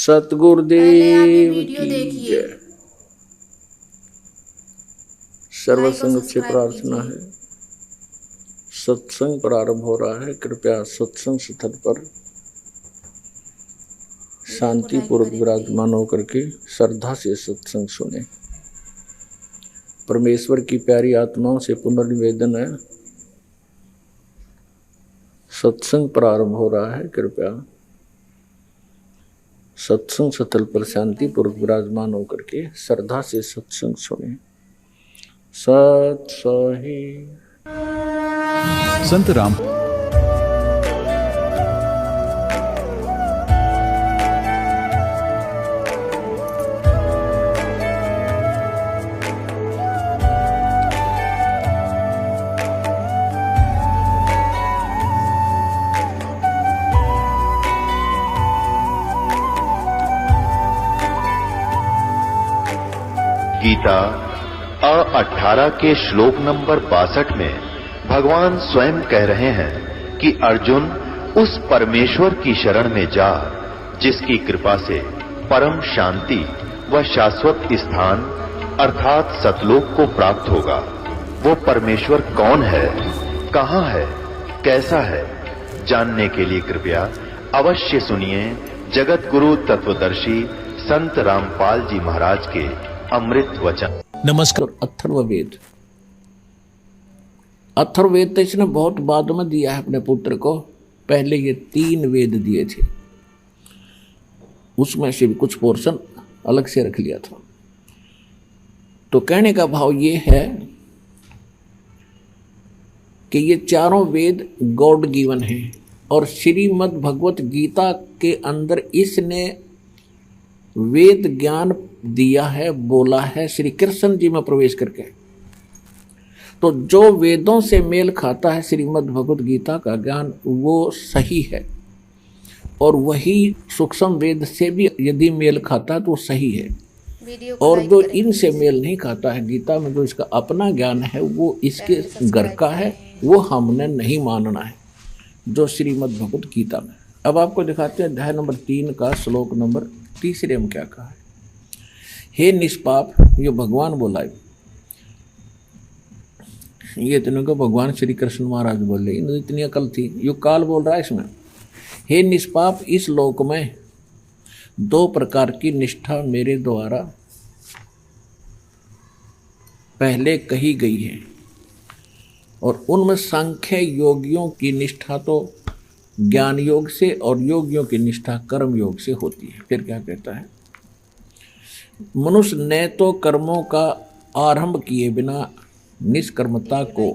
सतगुरुदेव की देखिए, जय। सर्वसंग से प्रार्थना है। सत्संग प्रारंभ हो रहा है। कृपया सत्संग स्थल पर शांति पूर्वक विराजमान होकर के श्रद्धा से सत्संग सुने। परमेश्वर की प्यारी आत्माओं से पुनर्निवेदन है, सत्संग प्रारंभ हो रहा है। कृपया सत्संग स्थल पर शांति पूर्वक विराजमान होकर के श्रद्धा से सत्संग सुने। सत सही संत राम गीता 18 के श्लोक नंबर 62 में भगवान स्वयं कह रहे हैं कि अर्जुन उस परमेश्वर की शरण में जा जिसकी कृपा से परम शांति व शाश्वत स्थान अर्थात सतलोक को प्राप्त होगा। वो परमेश्वर कौन है, कहां है, कैसा है, जानने के लिए कृपया अवश्य सुनिए जगत गुरु तत्वदर्शी संत रामपाल जी महाराज के अमृत वचन। नमस्कार। अथर्ववेद, अथर्ववेद तो इसने बहुत बाद में दिया है अपने पुत्र को। पहले ये 3 वेद दिए थे, उसमें से भी कुछ पोर्शन अलग से रख लिया था। तो कहने का भाव ये है कि ये चारों वेद गॉड गिवन है और श्रीमद् भगवत गीता के अंदर इसने वेद ज्ञान दिया है, बोला है श्री कृष्ण जी में प्रवेश करके। तो जो वेदों से मेल खाता है श्रीमद् भगवत गीता का ज्ञान, वो सही है, और वही सूक्ष्म वेद से भी यदि मेल खाता है तो सही है। और जो इनसे मेल नहीं खाता है, गीता में जो इसका अपना ज्ञान है वो इसके घर का है, वो हमने नहीं मानना है जो श्रीमद् भगवत गीता में। अब आपको दिखाते हैं अध्याय नंबर 3 का श्लोक नंबर 3 में क्या कहा है। हे निष्पाप, ये भगवान बोला है, ये इतने को भगवान श्री कृष्ण महाराज बोले, इतनी अकल थी, यो काल बोल रहा है इसमें। हे निष्पाप, इस लोक में 2 प्रकार की निष्ठा मेरे द्वारा पहले कही गई है, और उनमें सांख्य योगियों की निष्ठा तो ज्ञान योग से और योगियों की निष्ठा कर्म योग से होती है। फिर क्या कहता है, मनुष्य ने तो कर्मों का आरंभ किए बिना निष्कर्मता को,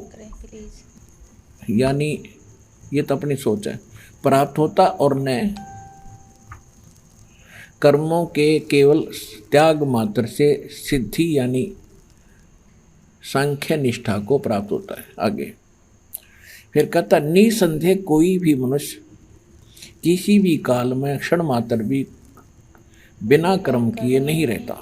यानी ये तो अपनी सोच है, प्राप्त होता, और न कर्मों के केवल त्याग मात्र से सिद्धि यानी सांख्य निष्ठा को प्राप्त होता है। आगे फिर कहता, निसंदेह कोई भी मनुष्य किसी भी काल में क्षण मात्र भी बिना कर्म किए नहीं रहता,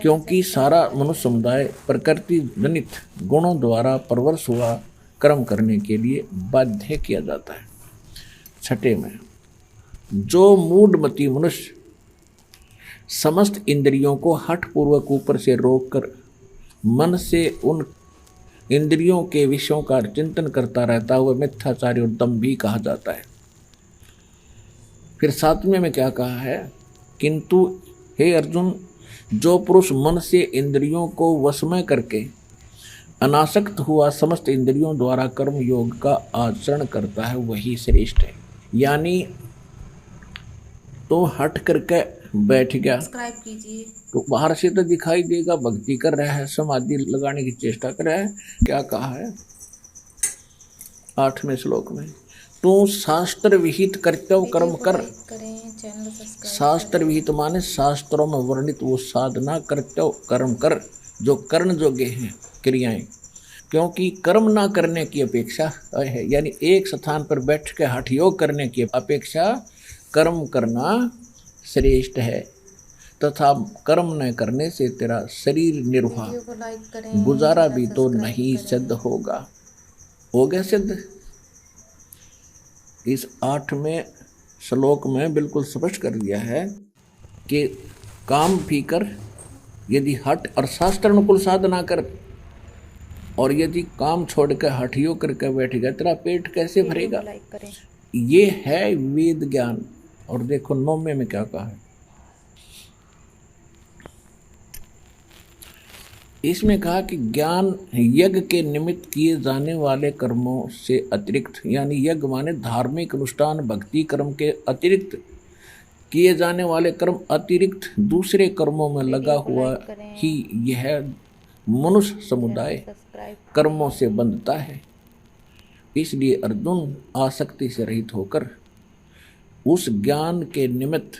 क्योंकि सारा मनुष्य समुदाय प्रकृति जनित गुणों द्वारा परवश हुआ कर्म करने के लिए बाध्य किया जाता है। 6 में, जो मूढ़मती मनुष्य समस्त इंद्रियों को हठपूर्वक ऊपर से रोककर मन से उन इंद्रियों के विषयों का चिंतन करता रहता हुआ मिथ्याचारी और दंभी कहा जाता है। फिर 7वें में क्या कहा है, किंतु हे अर्जुन, जो पुरुष मन से इंद्रियों को वश में करके अनासक्त हुआ समस्त इंद्रियों द्वारा कर्म योग का आचरण करता है, वही श्रेष्ठ है। यानी तो हट करके बैठ गया, सब्सक्राइब कीजिए, तो बाहर से तो दिखाई देगा भक्ति कर रहा है, समाधि लगाने की चेष्टा कर रहा है। क्या कहा है 8वें श्लोक में, तू शास्त्र विहित कर्तव्य कर्म कर। शास्त्र विहित माने शास्त्रों में वर्णित वो साधना कर्तव्य कर्म कर जो कर्ण योग्य हैं क्रियाएं, क्योंकि कर्म ना करने की अपेक्षा है, यानी एक स्थान पर बैठ के हठ योग करने की अपेक्षा कर्म करना श्रेष्ठ है, तथा कर्म न करने से तेरा शरीर निर्वाह गुजारा भी तो नहीं सिद्ध होगा। हो गया सिद्ध। इस 8वें श्लोक में बिल्कुल स्पष्ट कर दिया है कि काम भी कर, यदि हट और शास्त्र अनुकूल साधना कर, और यदि काम छोड़ कर हठियो करके बैठ गया, तेरा पेट कैसे भरेगा। ये है वेद ज्ञान। और देखो 9वें में क्या कहा है, इसमें कहा कि ज्ञान यज्ञ के निमित्त किए जाने वाले कर्मों से अतिरिक्त, यानी यज्ञ माने धार्मिक अनुष्ठान भक्ति कर्म के अतिरिक्त किए जाने वाले कर्म अतिरिक्त दूसरे कर्मों में लगा हुआ ही यह मनुष्य समुदाय कर्मों से बंधता है। इसलिए अर्जुन आसक्ति से रहित होकर उस ज्ञान के निमित्त,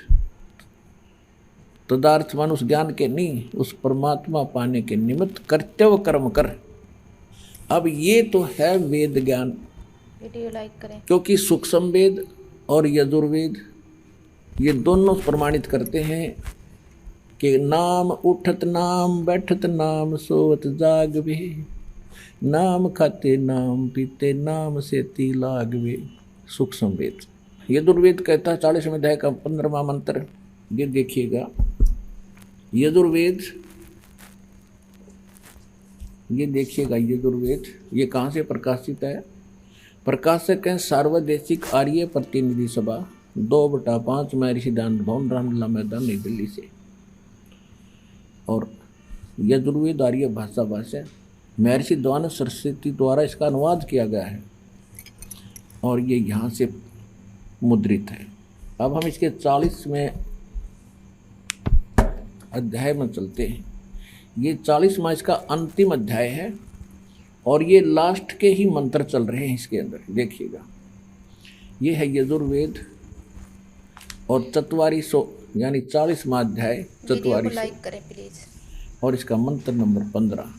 तदार्थमान उस ज्ञान के नहीं, उस परमात्मा पाने के निमित्त कर्तव्य कर्म कर। अब ये तो है वेद ज्ञान, क्योंकि सूक्ष्म वेद और यजुर्वेद ये दोनों प्रमाणित करते हैं कि नाम उठत नाम बैठत नाम सोवत जागवे, नाम खाते नाम पीते नाम से ती लागवे। सूक्ष्म वेद। यजुर्वेद कहता है 40वें अध्याय का 15वां मंत्र, ये देखिएगा। यजुर्वेद, ये देखिएगा यजुर्वेद, ये कहाँ से प्रकाशित है? प्रकाशक है सार्वदेशिक आर्य प्रतिनिधि सभा 2/5 महर्षि दान भवन रामलीला मैदान नई दिल्ली से। और यजुर्वेद आर्य भाषा महर्षि द्वान सरस्वती द्वारा इसका अनुवाद किया गया है और ये यहाँ से मुद्रित है। अब हम इसके 40वें अध्याय में चलते हैं। ये 40वां इसका अंतिम अध्याय है और ये लास्ट के ही मंत्र चल रहे हैं इसके अंदर। देखिएगा, ये है यजुर्वेद और 4400 यानी 40वां अध्याय 4400 और इसका मंत्र नंबर 15।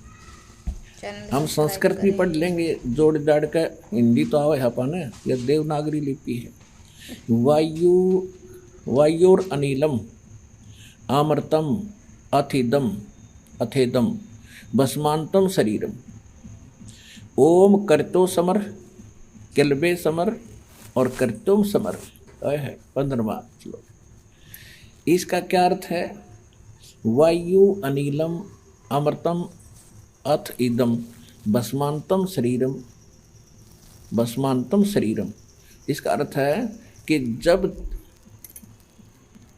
हम संस्कृत भी पढ़ लेंगे जोड़ जाड़ कर, हिंदी तो आवे अपन, यह देवनागरी लिपि है। वायुर अनिलम आमर्तम अथिदम अथेदम भस्मांतम शरीरम, ओम कर्तो समर किलबे समर और कर्तुम समर है 15वां श्लोक। इसका क्या अर्थ है? वायु अनिलम अमृतम अथ इदम भस्मांतम शरीरम, भस्मांतम शरीरम। इसका अर्थ है कि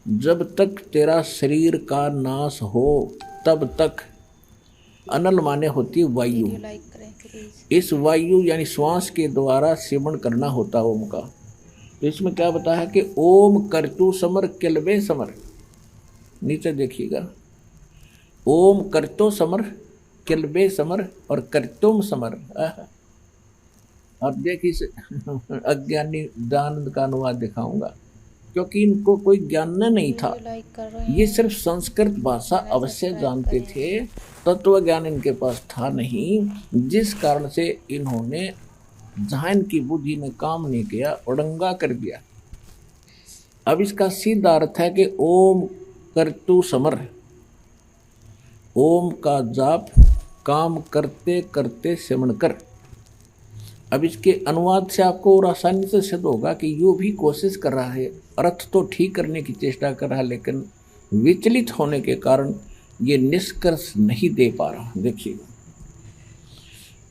जब तक तेरा शरीर का नाश हो तब तक, अनल माने होती वायु, इस वायु यानी श्वास के द्वारा सेवन करना होता ओम का। तो इसमें क्या बताया कि ओम कर्तु समर किलबे समर, नीचे देखिएगा, ओम कर्तो समर किलबे समर और कर्तुम समर। अब देखिए इस अज्ञानी दानंद का अनुवाद दिखाऊंगा, क्योंकि इनको कोई ज्ञान नहीं था, ये सिर्फ संस्कृत भाषा अवश्य जानते थे, तत्व ज्ञान इनके पास था नहीं, जिस कारण से इन्होंने जहाँ इनकी बुद्धि ने काम नहीं किया उड़ंगा कर दिया। अब इसका सीधा अर्थ है कि ओम कर्तु समर, ओम का जाप काम करते करते सेवन कर। अब इसके अनुवाद से आपको और आसानी से सिद्ध होगा कि यो भी कोशिश कर रहा है, अर्थ तो ठीक करने की चेष्टा कर रहा है, लेकिन विचलित होने के कारण ये निष्कर्ष नहीं दे पा रहा। देखिए,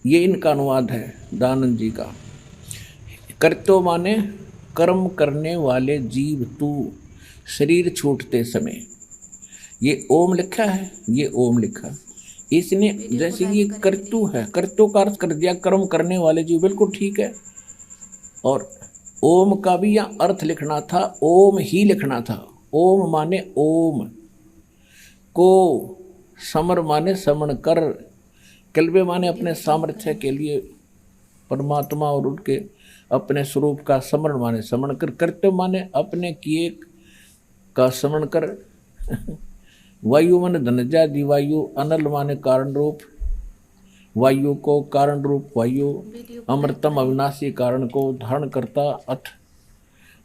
ये इनका अनुवाद है दानंद जी का। कर्तो माने कर्म करने वाले जीव तू शरीर छूटते समय, ये ओम लिखा है, ये ओम लिखा, इसने जैसे ये कर्तु है, कर्तु का अर्थ कर दिया कर्म करने वाले जीव, बिल्कुल ठीक है। और ओम का भी यहाँ अर्थ लिखना था, ओम ही लिखना था। ओम माने ओम को, समर माने समण कर, किलबे माने अपने सामर्थ्य के लिए परमात्मा और उनके अपने स्वरूप का स्मरण माने समण कर, कर्तव्य माने अपने किए का स्मरण कर। वायु माने धनजा दिवायु, अनल माने कारण रूप वायु को, कारण रूप वायु, अमृतम अविनाशी कारण को धारण करता अथ,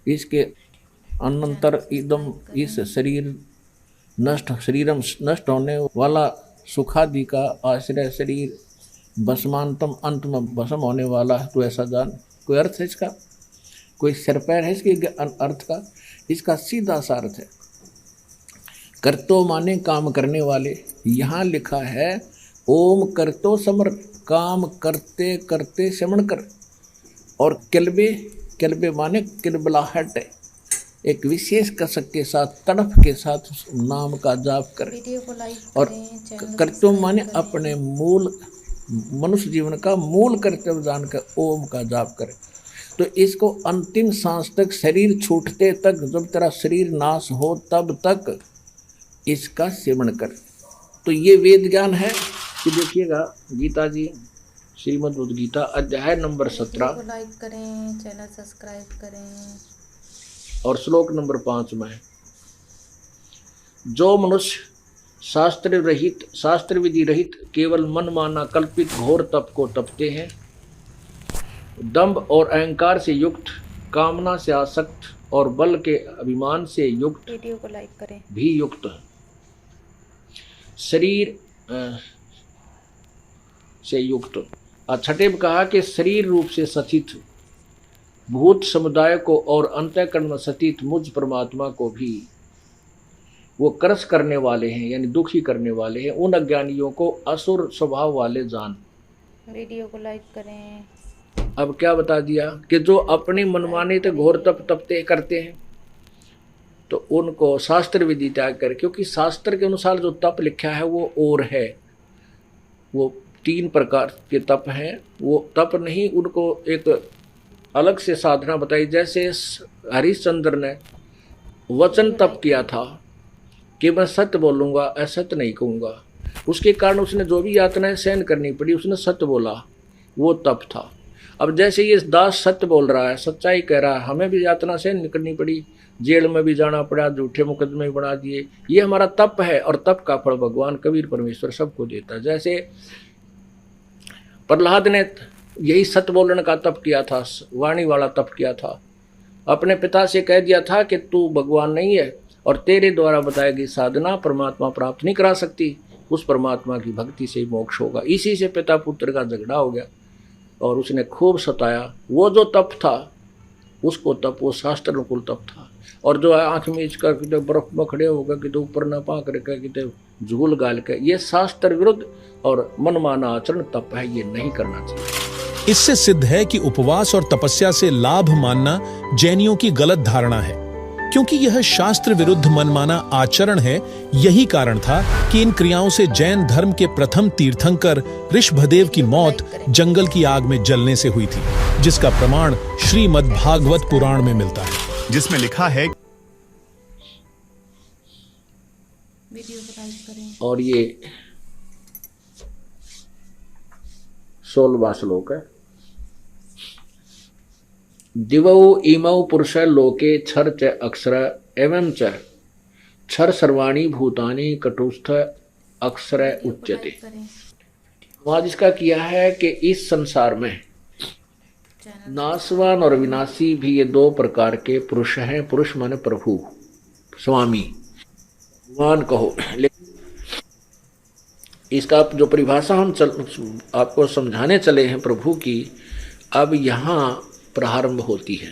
इसके अनंतर इदम इस शरीर नष्ट, शरीरम नष्ट होने वाला, सुखादि का आश्रय शरीर, भस्मांतम अंत में भस्म होने वाला। तो ऐसा जान, कोई अर्थ है इसका? कोई सिर पैर है इसके अर्थ का? इसका सीधा सा अर्थ है कर्तो माने काम करने वाले, यहाँ लिखा है ओम कर्तो समर, काम करते करते श्रवण कर। और किलबे, किलबे माने किलबलाहट है, एक विशेष कसक के साथ, तड़फ के साथ उस नाम का जाप कर। वीडियो को लाइक और करें, कर्तव्य माने अपने मूल मनुष्य जीवन का मूल कर्तव्य जानकर ओम का जाप करे। तो इसको अंतिम सांस तक, शरीर छूटते तक, जब तेरा शरीर नाश हो तब तक इसका सेवन कर। तो ये वेद ज्ञान है कि देखिएगा गीता जी, श्रीमद् भगवद गीता अध्याय नंबर 17 को लाइक करें, चैनल सब्सक्राइब करें। और श्लोक नंबर 5 में, जो मनुष्य शास्त्र रहित, शास्त्र विधि रहित, केवल मन माना कल्पित घोर तप को तपते हैं, दंभ और अहंकार से युक्त, कामना से आसक्त और बल के अभिमान से युक्त, वीडियो को लाइक करें, भी युक्त, शरीर से युक्त। छठे में कहा कि शरीर रूप से सचित भूत समुदाय को और अंतःकरण में सचित मुझ परमात्मा को भी वो क्रस करने वाले हैं, यानी दुखी करने वाले हैं। उन अज्ञानियों को असुर स्वभाव वाले जान। वीडियो को लाइक करें। अब क्या बता दिया कि जो अपनी मनमानी तो घोर तप तपते करते हैं, तो उनको शास्त्र विधि त्याग कर, क्योंकि शास्त्र के अनुसार जो तप लिखा है वो और है, वो 3 प्रकार के तप हैं। वो तप नहीं, उनको एक अलग से साधना बताई। जैसे हरिश्चंद्र ने वचन तप किया था कि मैं सत्य बोलूँगा, असत्य नहीं कहूँगा, उसके कारण उसने जो भी यातनाएं सहन करनी पड़ी, उसने सत्य बोला, वो तप था। अब जैसे ये दास सत्य बोल रहा है, सच्चाई कह रहा है, हमें भी यातना सहन करनी पड़ी, जेल में भी जाना पड़ा, झूठे मुकदमे भी बना दिए, ये हमारा तप है। और तप का फल भगवान कबीर परमेश्वर सबको देता है। जैसे प्रहलाद ने यही सत्य बोलने का तप किया था, वाणी वाला तप किया था, अपने पिता से कह दिया था कि तू भगवान नहीं है और तेरे द्वारा बताई गई साधना परमात्मा प्राप्त नहीं करा सकती, उस परमात्मा की भक्ति से ही मोक्ष होगा। इसी से पिता पुत्र का झगड़ा हो गया और उसने खूब सताया। वो जो तप था उसको तप, वो शास्त्र अनुकूल तप था। और जो आंख मीच कर कितने बर्फ में खड़े होकर कितने ऊपर न पा करके कितने झूल गाल के, ये शास्त्र विरुद्ध और मनमाना आचरण तप है, ये नहीं करना चाहिए। इससे सिद्ध है कि उपवास और तपस्या से लाभ मानना जैनियों की गलत धारणा है, क्योंकि यह शास्त्र विरुद्ध मनमाना आचरण है। यही कारण था कि इन क्रियाओं से जैन धर्म के प्रथम तीर्थंकर ऋषभदेव की मौत जंगल की आग में जलने से हुई थी, जिसका प्रमाण श्रीमद् भागवत पुराण में मिलता है, जिसमें लिखा है। वीडियो को लाइक करें। और ये 16वां श्लोक है। दिवौ इमौ पुरुष लोके क्षर च अक्षर एवं च क्षर सर्वाणी भूतानि कटुस्थ अक्षर उच्यते। वहां जिसका किया है कि इस संसार में नाशवान और विनाशी भी ये 2 प्रकार के पुरुष हैं। पुरुष माने प्रभु, स्वामी, भगवान कहो। लेकिन इसका जो परिभाषा हम आपको समझाने चले हैं प्रभु की, अब यहाँ प्रारंभ होती है।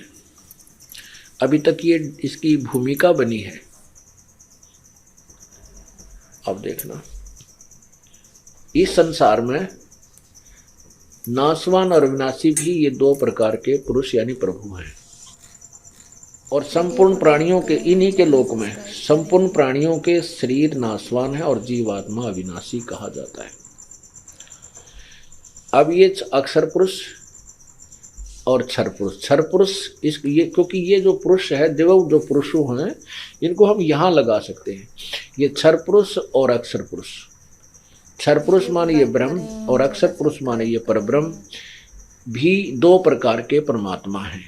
अभी तक ये इसकी भूमिका बनी है। अब देखना, इस संसार में नाशवान और विनाशी भी ये 2 प्रकार के पुरुष यानी प्रभु हैं। और संपूर्ण प्राणियों के, इन्हीं के लोक में संपूर्ण प्राणियों के शरीर नाशवान है और जीवात्मा अविनाशी कहा जाता है। अब ये अक्षर पुरुष और क्षर पुरुष, क्षर पुरुष ये, क्योंकि ये जो पुरुष है, देव जो पुरुषों हैं, इनको हम यहाँ लगा सकते हैं। ये क्षर पुरुष और अक्षर पुरुष। क्षर पुरुष माने ये ब्रह्म और अक्षर पुरुष माने ये परब्रह्म भी 2 प्रकार के परमात्मा हैं,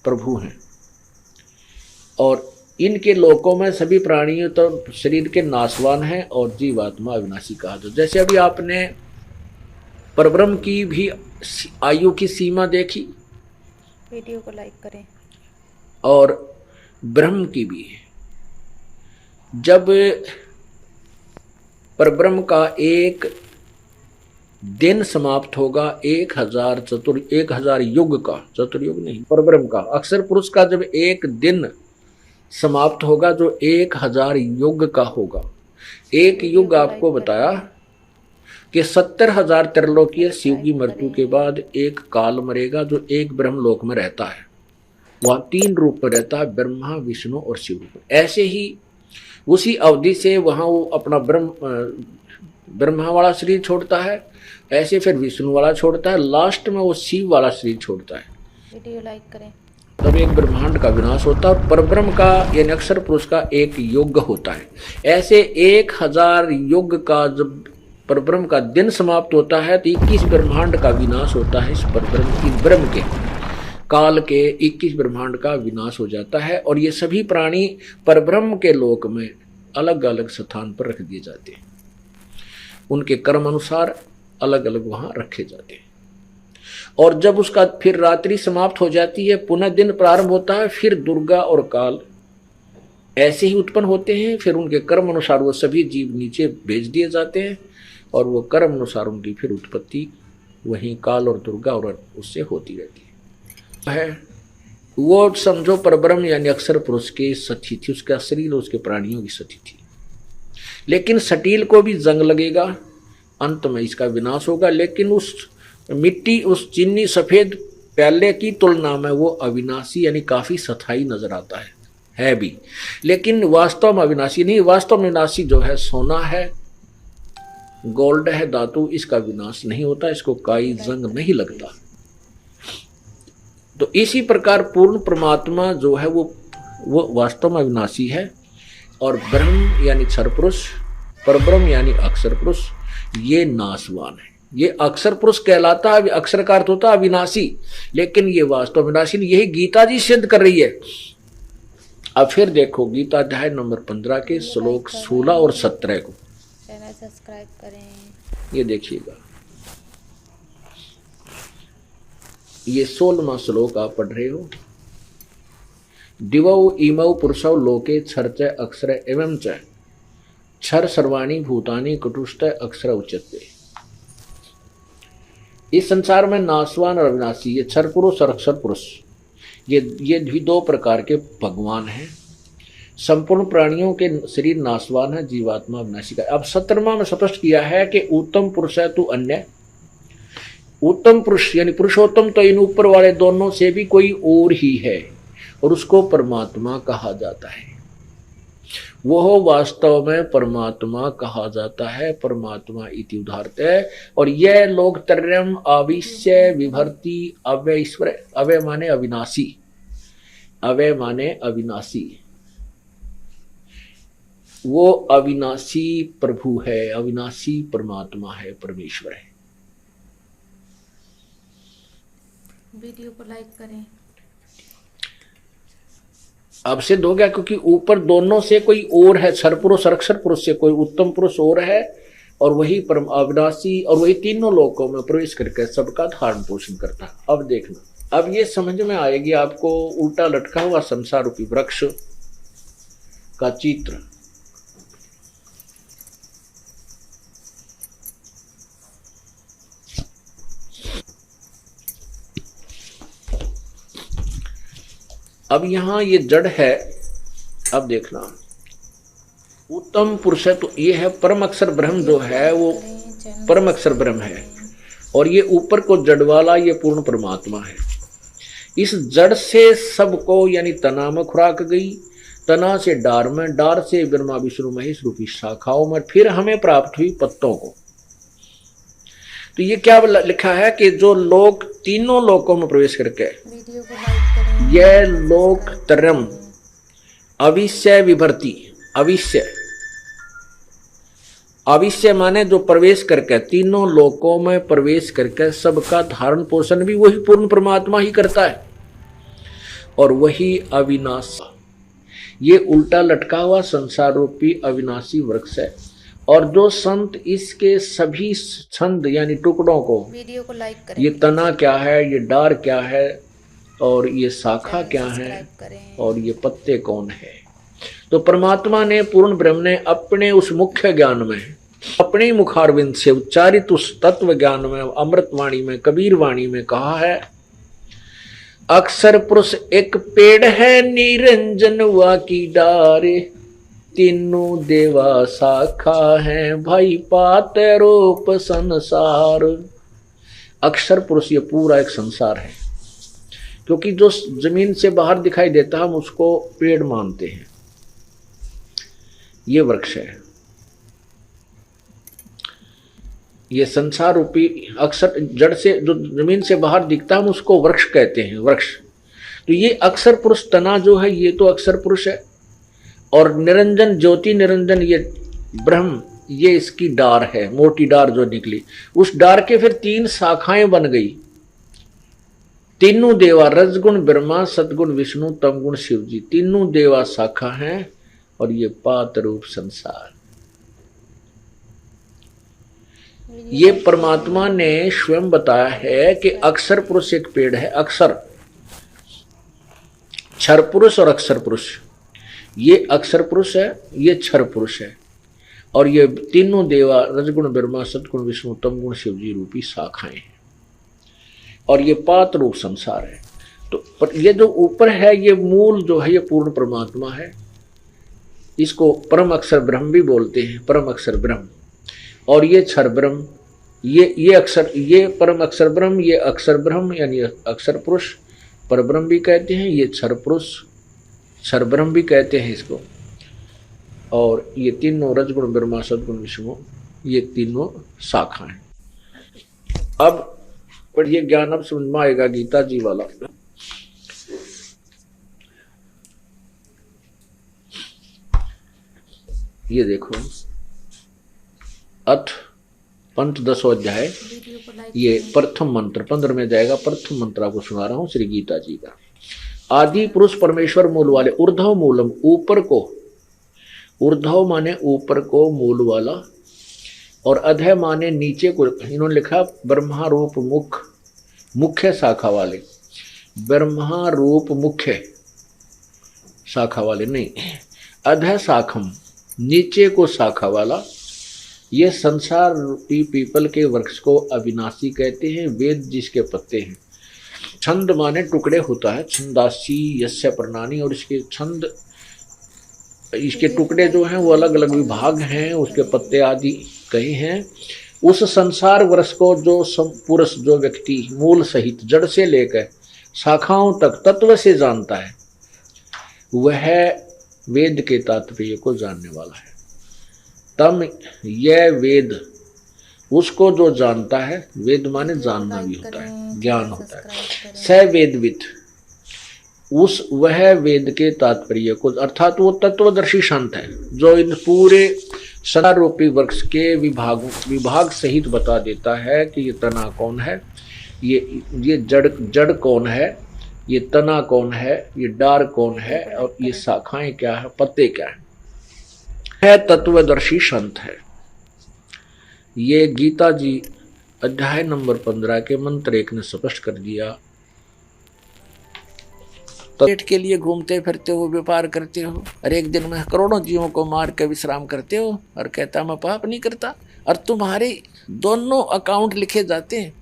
प्रभु हैं। और इनके लोकों में सभी प्राणियों तो शरीर के नाशवान हैं और जीवात्मा अविनाशी कहा जाता। जैसे अभी आपने परब्रह्म की भी आयु की सीमा देखी, वीडियो को लाइक करें। और ब्रह्म की भी। जब परब्रह्म का एक दिन समाप्त होगा 1000 युग का, चतुर्युग नहीं, परब्रह्म का, अक्षर पुरुष का जब एक दिन समाप्त होगा जो 1000 युग का होगा। एक युग आपको बताया कि 70,000 त्रिलोकीय शिव की मृत्यु के बाद एक काल मरेगा जो एक ब्रह्मलोक में रहता है। वह 3 रूप में रहता है, ब्रह्मा विष्णु और शिव। ऐसे ही उसी अवधि से वहां वो अपना ब्रह्मा वाला शरीर छोड़ता है, ऐसे फिर विष्णु वाला छोड़ता है, लास्ट में वो शिव वाला शरीर छोड़ता है। वीडियो लाइक करें। तब एक ब्रह्मांड का विनाश होता है और परब्रह्म का यानी अक्षर पुरुष का एक युग होता है। ऐसे 1000 युग का जब परब्रह्म का दिन समाप्त होता है तो 21 ब्रह्मांड का विनाश होता है। इस ब्रह्म के काल के 21 ब्रह्मांड का विनाश हो जाता है और ये सभी प्राणी परब्रह्म के लोक में अलग अलग स्थान पर रख दिए जाते हैं। उनके कर्म अनुसार अलग अलग वहां रखे जाते हैं। और जब उसका फिर रात्रि समाप्त हो जाती है, पुनः दिन प्रारंभ होता है, फिर दुर्गा और काल ऐसे ही उत्पन्न होते हैं। फिर उनके कर्म अनुसार वो सभी जीव नीचे भेज दिए जाते हैं और वो कर्म अनुसार उनकी फिर उत्पत्ति वहीं काल और दुर्गा और उससे होती रहती है। वो समझो परब्रह्म यानी अक्षर पुरुष की सती थी, उसका शरीर उसके प्राणियों की सती थी। लेकिन सटील को भी जंग लगेगा, अंत में इसका विनाश होगा। लेकिन उस मिट्टी, उस चीनी सफेद प्याले की तुलना में वो अविनाशी यानी काफी स्थायी नजर आता है भी, लेकिन वास्तव में अविनाशी नहीं। वास्तव में विनाशी जो है सोना है, गोल्ड है, धातु, इसका विनाश नहीं होता, इसको कोई जंग नहीं लगता। तो इसी प्रकार पूर्ण परमात्मा जो है वो वास्तव में अविनाशी है और ब्रह्म यानी क्षर पुरुष, परब्रह्म यानी अक्षर पुरुष ये नाशवान है। ये अक्षर पुरुष कहलाता है, अक्षर का अर्थ होता है अविनाशी, लेकिन ये वास्तव अविनाशी नहीं। यही गीता जी सिद्ध कर रही है। अब फिर देखो गीता अध्याय नंबर 15 के श्लोक 16 और 17 को चैनल सब्सक्राइब करें। ये देखिएगा, ये 16वां श्लोक आप पढ़ रहे हो। दिवौ इमौ पुरुषौ लोके क्षर च अक्षर एवं च क्षर सर्वाणि भूतानि कुटुष्ट अक्षर उच्यते। इस संसार में नाशवान और अविनाशी ये क्षर पुरुष और अक्षर पुरुष ये भी 2 प्रकार के भगवान हैं। संपूर्ण प्राणियों के शरीर नाशवान है, जीवात्मा अविनाशी का। अब 17वां में स्पष्ट किया है कि उत्तम पुरुष है तू अन्य। उत्तम पुरुष यानी पुरुषोत्तम तो इन ऊपर वाले दोनों से भी कोई और ही है और उसको परमात्मा कहा जाता है। वह वास्तव में परमात्मा कहा जाता है, परमात्मा इति उदाहरते है। और यह लोक त्रयम् अविश्य विभर्ति अव्यईश्वर, अव्यय माने अविनाशी, अव्यय माने अविनाशी। वो अविनाशी प्रभु है, अविनाशी परमात्मा है, परमेश्वर है। वीडियो को लाइक करें। अब सिद्ध हो गया, क्योंकि ऊपर दोनों से कोई और है, क्षर पुरुष और अक्षर पुरुष से कोई उत्तम पुरुष और है और वही परम अविनाशी और वही तीनों लोकों में प्रवेश करके सबका धारण पोषण करता है। अब देखना, अब ये समझ में आएगी आपको उल्टा लटका हुआ संसार रूपी वृक्ष का चित्र। अब यहां ये जड़ है। अब देखना, उत्तम पुरुष है तो ये है परम अक्षर ब्रह्म, जो है वो परम अक्षर ब्रह्म है। और ये ऊपर को जड़ वाला ये पूर्ण परमात्मा है। इस जड़ से सबको यानी तना में खुराक गई, तना से डार में, डार से ब्रह्मा विष्णु महेश रूपी शाखाओं में, फिर हमें प्राप्त हुई पत्तों को। तो ये क्या लिखा है कि जो लोग तीनों लोकों में प्रवेश करके वीडियो को लाइक करें। यह लोक त्रयम् अविश्य विभर्ति, अविश्य, अविश्य माने जो प्रवेश करके तीनों लोकों में प्रवेश करके सबका धारण पोषण भी वही पूर्ण परमात्मा ही करता है और वही अविनाशी। ये उल्टा लटका हुआ संसार रूपी अविनाशी वृक्ष है। और जो संत इसके सभी छंद यानी टुकड़ों को, वीडियो को लाइक करें। ये तना क्या है, ये डार क्या है और ये शाखा क्या है और ये पत्ते कौन है, तो परमात्मा ने पूर्ण ब्रह्म ने अपने उस मुख्य ज्ञान में, अपने मुखारविंद से उच्चारित उस तत्व ज्ञान में, अमृत वाणी में, कबीर वाणी में कहा है अक्षर पुरुष एक पेड़ है, निरंजन वा की डारे, तीनों देवा शाखा है, भाई पात रूप संसार। अक्षर पुरुष ये पूरा एक संसार है, क्योंकि जो जमीन से बाहर दिखाई देता हम उसको पेड़ मानते हैं, ये वृक्ष है। ये संसार रूपी अक्षर जड़ से जो जमीन से बाहर दिखता हम उसको वृक्ष कहते हैं, वृक्ष। तो ये अक्षर पुरुष तना जो है ये तो अक्षर पुरुष है, और निरंजन ज्योति निरंजन ये ब्रह्म, ये इसकी डार है, मोटी डार जो निकली। उस डार के फिर 3 शाखाएं बन गई, तीनों देवा, रजगुण ब्रह्मा, सतगुण विष्णु, तमगुण शिव जी, तीनों देवा शाखा हैं, और ये पात रूप संसार। ये परमात्मा ने स्वयं बताया है कि अक्षर पुरुष एक पेड़ है। अक्षर, क्षर पुरुष और अक्षर पुरुष, ये अक्षर पुरुष है, ये क्षर पुरुष है, और ये तीनों देवा, रजगुण ब्रह्मा, सतगुण विष्णु, तमगुण शिव जी रूपी शाखाएं हैं, और ये पात रूप संसार है। तो पर ये जो ऊपर है ये मूल जो है ये पूर्ण परमात्मा है, इसको परम अक्षर ब्रह्म भी बोलते हैं, परम अक्षर ब्रह्म। और ये क्षर ब्रह्म, ये अक्षर, ये परम अक्षर ब्रह्म, ये अक्षर ब्रह्म यानी अक्षर पुरुष पर ब्रह्म भी कहते हैं, ये क्षर पुरुष क्षर ब्रह्म भी कहते हैं इसको। और ये तीनों रजगुण ब्रह्मा सदगुण विष्णु ये तीनों शाखा हैं। अब पढ़िए ज्ञान, अब समझ में आएगा गीता जी वाला। ये देखो अथ पंथ 10वां अध्याय, ये प्रथम मंत्र 15 में जाएगा। प्रथम मंत्र आपको सुना रहा हूं श्री गीता जी का। आदि पुरुष परमेश्वर मूल वाले, ऊर्ध्व मूलम, ऊपर को, ऊर्ध्व माने ऊपर को, मूल वाला, और अधः माने नीचे को। इन्होंने लिखा ब्रह्मा रूप मुख, मुख्य शाखा वाले, ब्रह्मा रूप मुख्य शाखा वाले नहीं, अधः शाखम, नीचे को शाखा वाला। ये संसार रूपी पीपल के वृक्ष को अविनाशी कहते हैं, वेद जिसके पत्ते हैं। छंद माने टुकड़े होता है, छंदासी यस्य प्रणानी, और इसके छंद, इसके टुकड़े जो हैं वो अलग अलग विभाग हैं, उसके पत्ते आदि कई हैं। उस संसार वृक्ष को जो पुरुष, जो व्यक्ति मूल सहित जड़ से लेकर शाखाओं तक तत्व से जानता है, वह वेद के तात्पर्य को जानने वाला है। तम यह वेद, उसको जो जानता है, वेद माने जानना भी होता है, ज्ञान होता है। स वेदविद, उस वह वेद के तात्पर्य को, अर्थात वो तत्वदर्शी संत है जो इन पूरे संसार रूपी वृक्ष के विभाग सहित बता देता है कि ये तना कौन है, ये जड़ कौन है, ये तना कौन है, ये डार कौन है, और ये शाखाएं क्या है, पत्ते क्या है तत्वदर्शी संत है। ये गीता जी अध्याय नंबर 15 के मंत्र 1 ने स्पष्ट कर दिया। पेट के लिए घूमते फिरते हो, व्यापार करते हो, और एक दिन में करोड़ों जीवों को मार के विश्राम करते हो, और कहता मैं पाप नहीं करता, और तुम्हारे दोनों अकाउंट लिखे जाते हैं,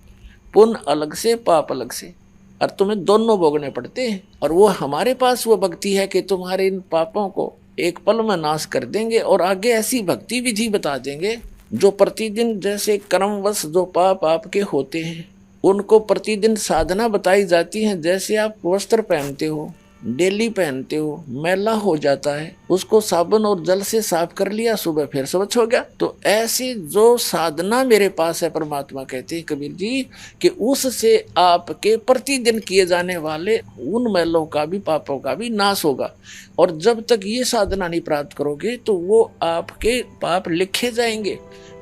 पुण्य अलग से पाप अलग से, और तुम्हें दोनों भोगने पड़ते हैं। और वो हमारे पास वो भक्ति है कि तुम्हारे इन पापों को एक पल में नाश कर देंगे, और आगे ऐसी भक्ति विधि बता देंगे जो प्रतिदिन, जैसे कर्मवश जो पाप आपके होते हैं उनको प्रतिदिन साधना बताई जाती है। जैसे आप वस्त्र पहनते हो, डेली पहनते हो, मैला हो जाता है, उसको साबुन और जल से साफ कर लिया, सुबह फिर स्वच्छ हो गया। तो ऐसी जो साधना मेरे पास है, परमात्मा कहते हैं कबीर जी, कि उससे आपके प्रतिदिन किए जाने वाले उन मैलों का भी, पापों का भी नाश होगा। और जब तक ये साधना नहीं प्राप्त करोगे तो वो आपके पाप लिखे जाएंगे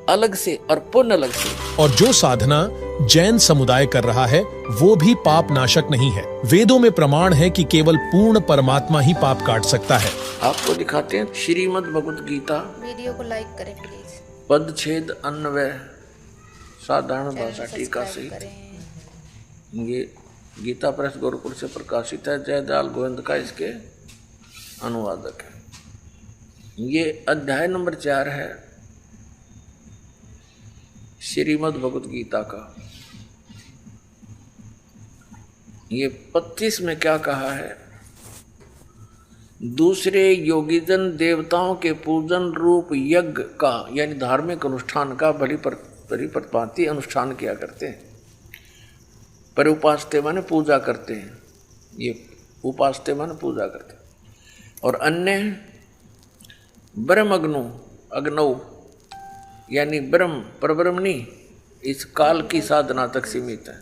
अलग से और पुण्य अलग से। और जो साधना जैन समुदाय कर रहा है वो भी पाप नाशक नहीं है। वेदों में प्रमाण है कि केवल पूर्ण परमात्मा ही पाप काट सकता है। आपको दिखाते हैं श्रीमद् भगवत गीता, वीडियो को लाइक करें प्लीज, पदछेद अन्वय साधारण भाषा टीका से। ये गीता प्रेस गोरखपुर से प्रकाशित है, जयदयाल गोविंद का इसके अनुवादक है। ये अध्याय नंबर 4 है श्रीमद् भगवत गीता का। ये 25 में क्या कहा है? दूसरे योगीजन देवताओं के पूजन रूप यज्ञ का यानी धार्मिक अनुष्ठान का भली प्रतिपाती अनुष्ठान किया करते हैं। पर उपासते माने पूजा करते हैं, ये उपासते माने पूजा करते हैं। और अन्य ब्रह्म अग्नौ यानी ब्रह्म परब्रह्म नहीं, इस काल की साधना तक सीमित है,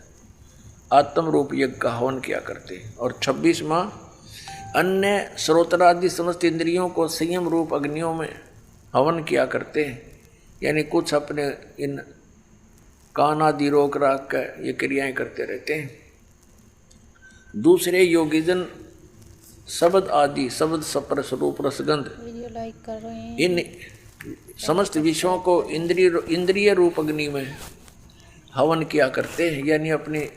आत्म रूप यज्ञ का हवन किया करते हैं। और 26वां अन्य श्रोत्रादि समस्त इंद्रियों को संयम रूप अग्नियों में हवन किया करते हैं, यानी कुछ अपने इन कान आदि रोक राख कर ये क्रियाएं करते रहते हैं। दूसरे योगीजन शब्द आदि शब्द सपर स्वरूप रसगंध वीडियो लाइक कर रहे हैं। इन समस्त विषयों को इंद्रिय रूप अग्नि में हवन किया करते हैं, यानी अपने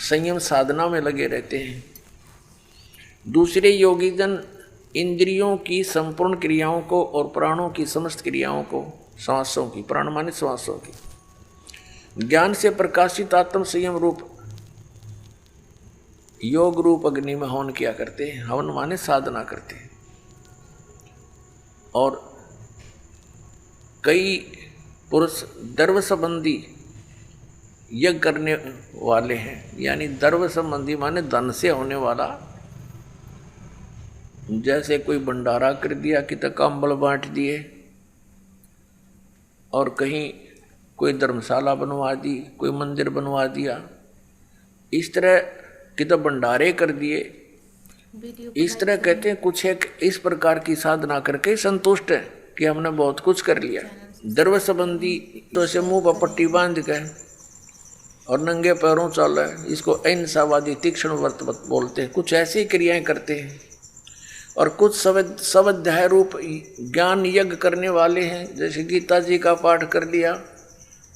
संयम साधना में लगे रहते हैं। दूसरे योगीजन इंद्रियों की संपूर्ण क्रियाओं को और प्राणों की समस्त क्रियाओं को, श्वासों की, प्राण माने श्वासों की, ज्ञान से प्रकाशित आत्म संयम रूप योग रूप अग्नि में हवन किया करते हैं। हवन माने साधना करते हैं। और कई पुरुष द्रव्य संबंधी यज्ञ करने वाले हैं, यानी द्रव्य संबंधी माने धन से होने वाला, जैसे कोई भंडारा कर दिया कि तक कंबल बांट दिए, और कहीं कोई धर्मशाला बनवा दी, कोई मंदिर बनवा दिया, इस तरह कि तो भंडारे कर दिए। इस तरह कहते हैं कुछ एक इस प्रकार की साधना करके संतुष्ट है कि हमने बहुत कुछ कर लिया। द्रव्य संबंधी तो से मुंह पर पट्टी बांध के और नंगे पैरों चल रहा है, इसको अहिंसावादी तीक्ष्ण व्रत बोलते हैं। कुछ ऐसी क्रियाएं करते हैं। और कुछ स्वाध्याय रूप ज्ञान यज्ञ करने वाले हैं, जैसे गीता जी का पाठ कर लिया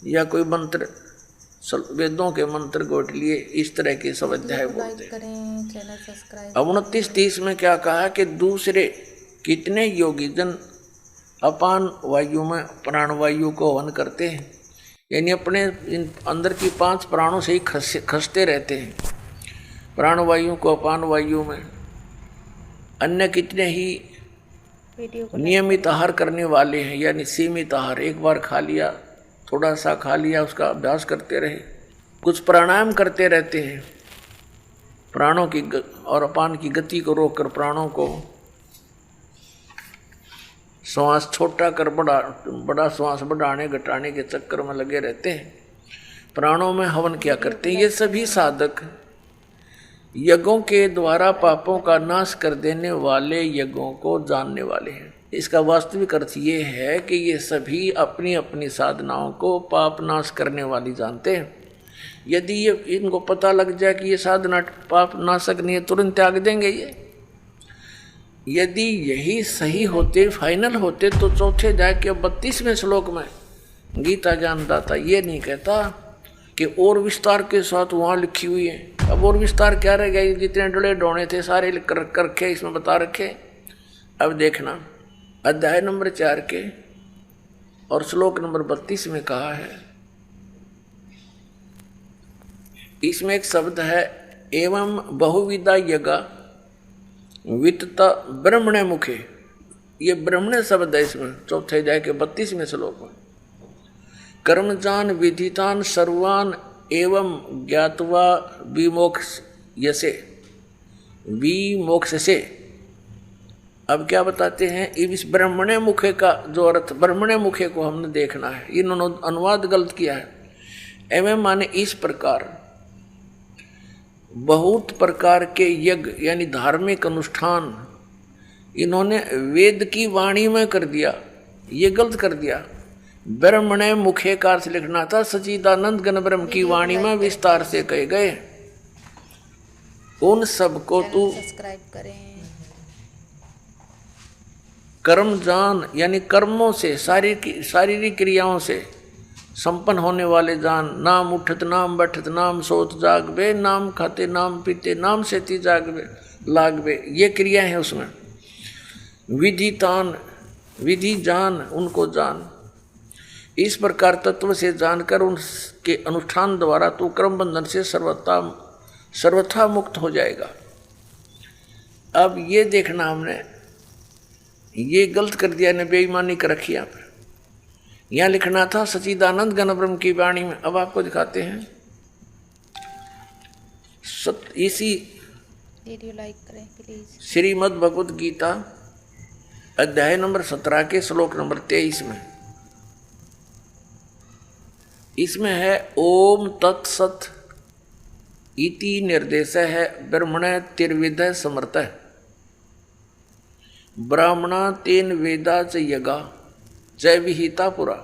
या कोई मंत्र वेदों के मंत्र गोट लिए, इस तरह के स्वाध्याय बोलते हैं। अब 29-30 में क्या कहा कि दूसरे कितने योगीजन अपान वायु में प्राणवायु को हवन करते हैं, यानी अपने अंदर की 5 प्राणों से ही खसते रहते हैं प्राणवायु को अपान वायु में। अन्य कितने ही नियमित आहार करने वाले हैं, यानी सीमित आहार, एक बार खा लिया, थोड़ा सा खा लिया, उसका अभ्यास करते रहे। कुछ प्राणायाम करते रहते हैं, प्राणों की और अपान की गति को रोककर प्राणों को श्वास छोटा कर बड़ा श्वास बढ़ाने घटाने के चक्कर में लगे रहते हैं, प्राणों में हवन किया करते हैं। ये सभी साधक यज्ञों के द्वारा पापों का नाश कर देने वाले यज्ञों को जानने वाले हैं। इसका वास्तविक अर्थ ये है कि ये सभी अपनी अपनी साधनाओं को पाप नाश करने वाली जानते हैं। यदि ये इनको पता लग जाए कि ये साधना पाप नाशक नहीं है, तुरंत त्याग देंगे ये। यदि यही सही होते, फाइनल होते, तो चौथे अध्याय के 32वें श्लोक में गीता जानदाता ये नहीं कहता कि और विस्तार के साथ वहाँ लिखी हुई है। अब और विस्तार क्या रह गया, जितने डले डोने थे सारे लिख कर रखे, इसमें बता रखे। अब देखना अध्याय नंबर 4 के और श्लोक नंबर 32 में कहा है, इसमें एक शब्द है एवं बहुविधा यज्ञ वित्त ब्रह्मणे मुखे। ये ब्रह्मणे शब्द है इसमें चौथे अध्याय के 32वें श्लोक में। कर्मजान विधितान सर्वान एवं ज्ञात्वा विमोक्ष से। अब क्या बताते हैं, इस ब्रह्मणे मुखे का जो अर्थ, ब्रह्मणे मुखे को हमने देखना है, इन्होंने अनुवाद गलत किया है। एवं माने इस प्रकार, बहुत प्रकार के यज्ञ यानी धार्मिक अनुष्ठान इन्होंने वेद की वाणी में कर दिया, ये गलत कर दिया। ब्रह्मणे मुखे का अर्थ लिखना था सच्चिदानंद घन ब्रह्म की वाणी में विस्तार से कहे गए। उन सब को तू सब्सक्राइब करें। कर्म जान, यानी कर्मों से, शारीरिक क्रियाओं से संपन्न होने वाले जान। नाम उठत नाम बैठत नाम सोत जागबे, नाम खाते नाम पीते नाम सेती जागबे लागबे, ये क्रिया है उसमें। विधि तान, विधि जान, उनको जान। इस प्रकार तत्व से जानकर उनके अनुष्ठान द्वारा तू क्रम बंधन से सर्वथा सर्वथा मुक्त हो जाएगा। अब ये देखना, हमने ये गलत कर दिया ने, बेईमानी कर रखी यहाँ पर। यहाँ लिखना था सच्चिदानंद घन ब्रह्म की वाणी में। अब आपको दिखाते हैं इसी वीडियो लाइक करें प्लीज। श्रीमद् भगवद गीता अध्याय नंबर 17 के श्लोक नंबर 23 में, इसमें है ओम तत्सत इति निर्देश है ब्रह्मण तिर्विध समर्थ ब्राह्मणा तेन वेदा च यगा जय विहिता पुरा।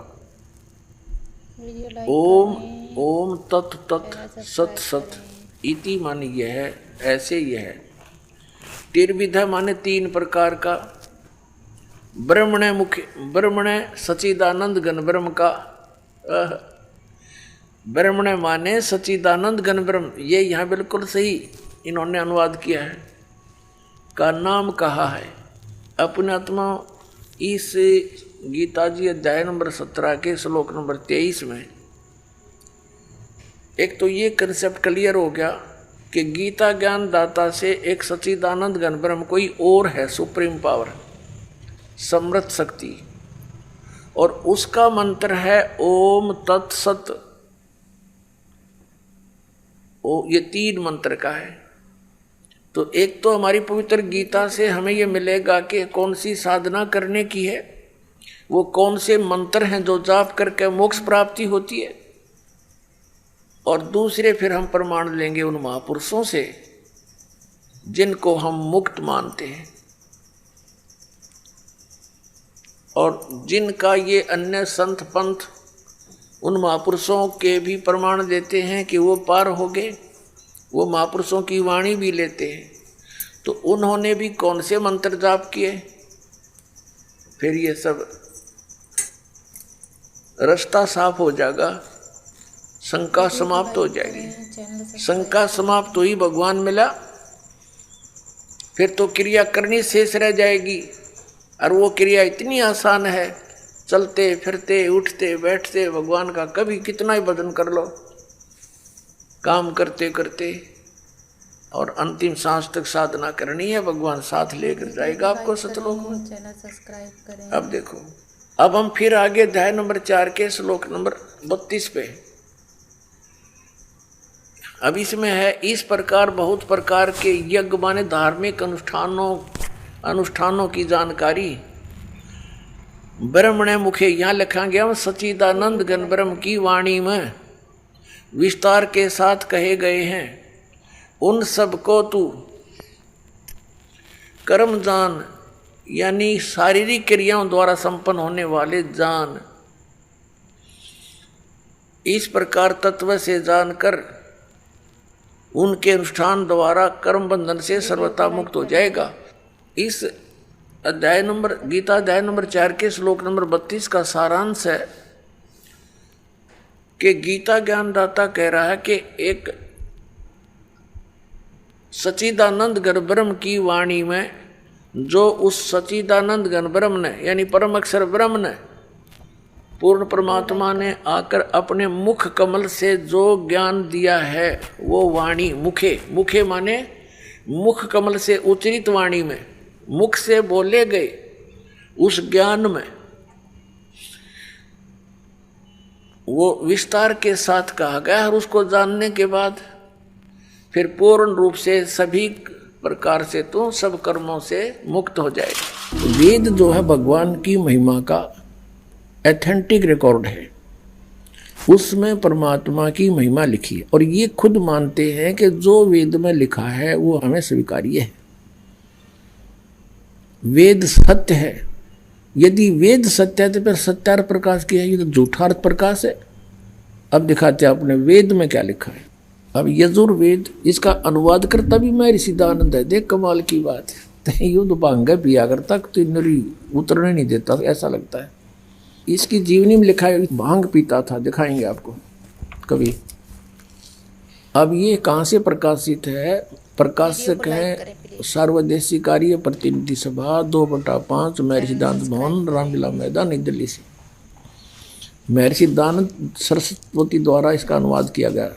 वीडियो लाइक ओम करें। ओम तत् तत् मेरा सत सब्सक्राइब सत करें। इति माने यह है, ऐसे यह है। तिर्विध माने 3 प्रकार का। ब्रह्मण मुख्य, ब्रह्मण सच्चिदानंद घन ब्रह्म का, ब्रह्मण माने सच्चिदानंद घन ब्रह्म, ये यहाँ बिल्कुल सही इन्होंने अनुवाद किया है, का नाम कहा है। अपने आत्मा इस गीता जी अध्याय नंबर 17 के श्लोक नंबर 23 में एक तो ये कंसेप्ट क्लियर हो गया कि गीता ज्ञान दाता से एक सच्चिदानंद घन ब्रह्म कोई और है, सुप्रीम पावर, समृद्ध शक्ति, और उसका मंत्र है ओम तत्सत। ये 3 मंत्र का है। तो एक तो हमारी पवित्र गीता से हमें ये मिलेगा कि कौन सी साधना करने की है, वो कौन से मंत्र हैं जो जाप करके मोक्ष प्राप्ति होती है, और दूसरे फिर हम प्रमाण लेंगे उन महापुरुषों से जिनको हम मुक्त मानते हैं और जिनका ये अन्य संत पंथ उन महापुरुषों के भी प्रमाण देते हैं कि वो पार हो गए, वो महापुरुषों की वाणी भी लेते हैं। तो उन्होंने भी कौन से मंत्र जाप किए, फिर ये सब रास्ता साफ हो जाएगा, शंका समाप्त हो जाएगी। शंका समाप्त हुई, भगवान मिला, फिर तो क्रिया करनी शेष रह जाएगी। और वो क्रिया इतनी आसान है, चलते फिरते उठते बैठते भगवान का कभी कितना ही भजन कर लो, काम करते करते, और अंतिम सांस तक साधना करनी है, भगवान साथ लेकर जाएगा आपको सतलोक में। चैनल सब्सक्राइब करें। अब देखो, अब हम फिर आगे अध्याय नंबर 4 के श्लोक नंबर 32 पे। अब इसमें है इस प्रकार बहुत प्रकार के यज्ञ माने धार्मिक अनुष्ठानों की जानकारी ब्रह्मण मुखे यहाँ लिखा गया सच्चिदानंद घन ब्रह्म की वाणी में विस्तार के साथ कहे गए हैं। उन सब को तू कर्म जान, यानी शारीरिक क्रियाओं द्वारा संपन्न होने वाले जान। इस प्रकार तत्व से जानकर उनके अनुष्ठान द्वारा कर्म बंधन से सर्वथा मुक्त हो जाएगा। इस अध्याय नंबर गीता अध्याय नंबर 4 के श्लोक नंबर 32 का सारांश है कि गीता ज्ञानदाता कह रहा है कि एक सच्चिदानंद घन ब्रह्म की वाणी में, जो उस सच्चिदानंद घन ब्रह्म ने यानी परम अक्षर ब्रह्म ने, पूर्ण परमात्मा ने आकर अपने मुख कमल से जो ज्ञान दिया है, वो वाणी मुखे, मुखे माने मुख कमल से उच्चरित वाणी में, मुख से बोले गए उस ज्ञान में वो विस्तार के साथ कहा गया। और उसको जानने के बाद फिर पूर्ण रूप से सभी प्रकार से तो सब कर्मों से मुक्त हो जाएगा। वेद जो है भगवान की महिमा का एथेंटिक रिकॉर्ड है, उसमें परमात्मा की महिमा लिखी है, और ये खुद मानते हैं कि जो वेद में लिखा है वो हमें स्वीकार्य है। वेद सत्य है। यदि वेद सत्य है तो फिर सत्यार्थ प्रकाश किया, ये तो झूठार्थ प्रकाश है। अब दिखाते हैं आपने वेद में क्या लिखा है। अब यजुर्वेद, इसका अनुवाद करता भी मैं ऋषिदानंद है। देख कमाल की बात है, यूं तो भांगा पिया करता तो नरी उतरने नहीं देता, ऐसा लगता है। इसकी जीवनी में लिखा है भांग पीता था, दिखाएंगे आपको कभी। अब ये कहाँ से प्रकाशित है? प्रकाशक है सार्वदेशी कार्य प्रतिनिधि सभा 2/5 महर्षि दानंद भवन रामलीला मैदान नई दिल्ली से। महर्षि दानंद सरस्वती द्वारा इसका अनुवाद किया गया।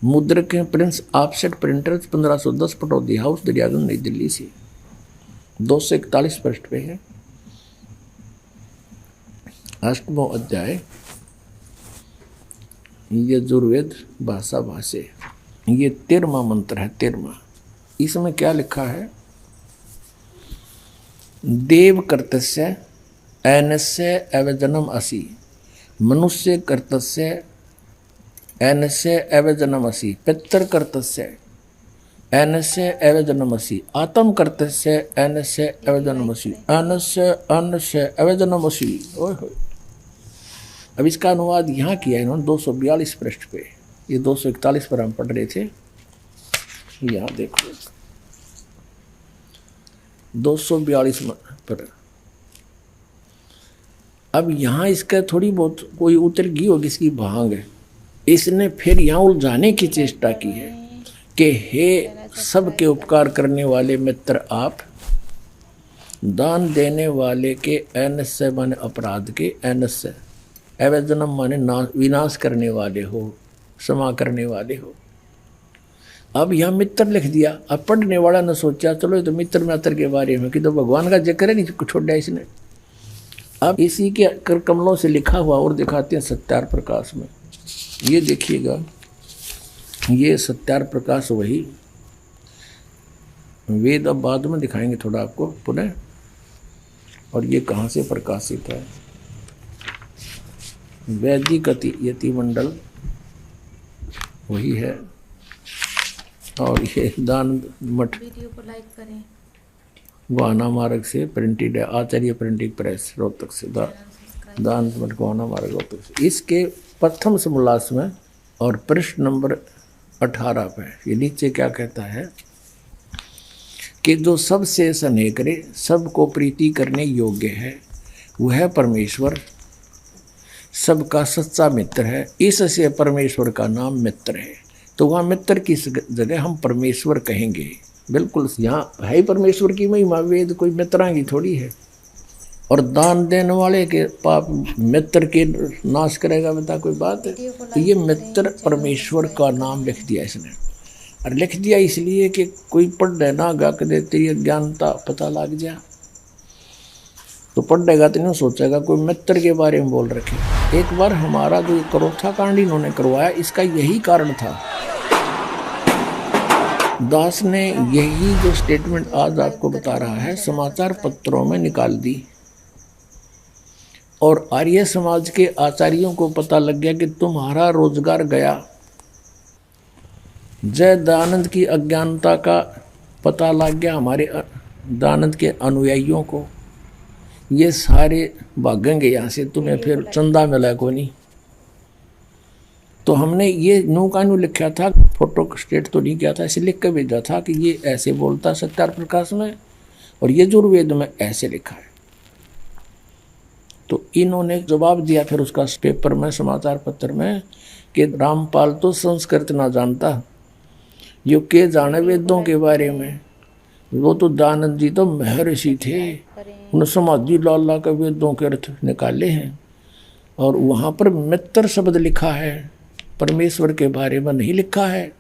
मुद्रक हैं Prince offset printers 1510 Pataudi house Daryaganj नई दिल्ली से। 241 पृष्ठ पे है। 8वां अध्याय यजुर्वेद भाषा भाष्य। ये 13वां मंत्र है। 13वां इसमें क्या लिखा है? देव कर्तस्य ऐनस्य अवजनम असि, मनुष्य कर्तस्य ऐनस्य अवजनम असि, पितर कर्तस्य ऐनस्य अवजनम असि, आत्म कर्तस्य ऐनस्य अवजनम असि, अन्नस्य अवजनम असि। ओए होए। अब इसका अनुवाद यहाँ किया इन्होंने 242 पृष्ठ पे। ये 241 पर हम पढ़ रहे थे। यहाँ देखो 242 पर। अब यहाँ इसका थोड़ी बहुत कोई उतर गई होगी इसकी भांग है। इसने फिर यहाँ उलझाने की चेष्टा की है कि हे सबके उपकार करने वाले मित्र आप, दान देने वाले के ऐनस्य माने अपराध के, ऐनस्य अवजनम माने विनाश करने वाले हो, क्षमा करने वाले हो। अब यहाँ मित्र लिख दिया। अब पढ़ने वाला ने सोचा चलो ये तो मित्र मित्र के बारे में कि तो भगवान का जिक्र है, नहीं छोड़ा इसने। अब इसी के कर कमलों से लिखा हुआ और दिखाते हैं सत्यार प्रकाश में। ये देखिएगा, ये सत्यार प्रकाश वही वेद अब बाद में दिखाएंगे थोड़ा आपको पुनः। और ये कहाँ से प्रकाशित है? वैदिक यति मंडल वही है। और ये दान मठ वीडियो को लाइक करें, गोहाना मार्ग से प्रिंटेड है। आचार्य प्रिंटिंग प्रेस रोहतक से। दान मठ गोहाना मार्ग रोहतक से। इसके प्रथम समोल्लास में और पृष्ठ नंबर 18 पे ये नीचे क्या कहता है कि जो सबसे स्नेह करे, सबको प्रीति करने योग्य है, वह परमेश्वर सबका सच्चा मित्र है। इससे परमेश्वर का नाम मित्र है। तो वहाँ मित्र की जगह हम परमेश्वर कहेंगे। बिल्कुल यहाँ है ही परमेश्वर की महिमा। वेद कोई मित्रा की थोड़ी है। और दान देने वाले के पाप मित्र के नाश करेगा, बता कोई बात है? तो ये मित्र परमेश्वर का नाम लिख दिया इसने। और लिख दिया इसलिए कि कोई पढ़ ना गा के देते ये ज्ञानता पता लग जाए। तो पढ़ेगा तो नहीं सोचेगा कोई मित्र के बारे में बोल रखे। एक बार हमारा जो करोथा कांड इन्होंने करवाया, इसका यही कारण था। दास ने यही जो स्टेटमेंट आज आपको बता रहा है समाचार पत्रों में निकाल दी। और आर्य समाज के आचार्यों को पता लग गया कि तुम्हारा रोजगार गया। जय दयानंद की अज्ञानता का पता लग गया हमारे दयानंद के अनुयायियों को। ये सारे भागेंगे यहाँ से, तुम्हें फिर चंदा मिला को नहीं। तो हमने ये नो का नो लिखा था, फोटो स्टेट तो नहीं किया था, ऐसे लिख कर भेजा था कि ये ऐसे बोलता सत्यार प्रकाश में और यजुर्वेद में ऐसे लिखा है। तो इन्होंने जवाब दिया फिर उसका पेपर में, समाचार पत्र में, कि रामपाल तो संस्कृत ना जानता, यो के जाने वेदों के बारे में। वो तो दयानंद जी तो महर्षि थे, उन्होंने समाधि लाला के वेदों के अर्थ निकाले हैं। और वहाँ पर मित्र शब्द लिखा है, परमेश्वर के बारे में नहीं लिखा है।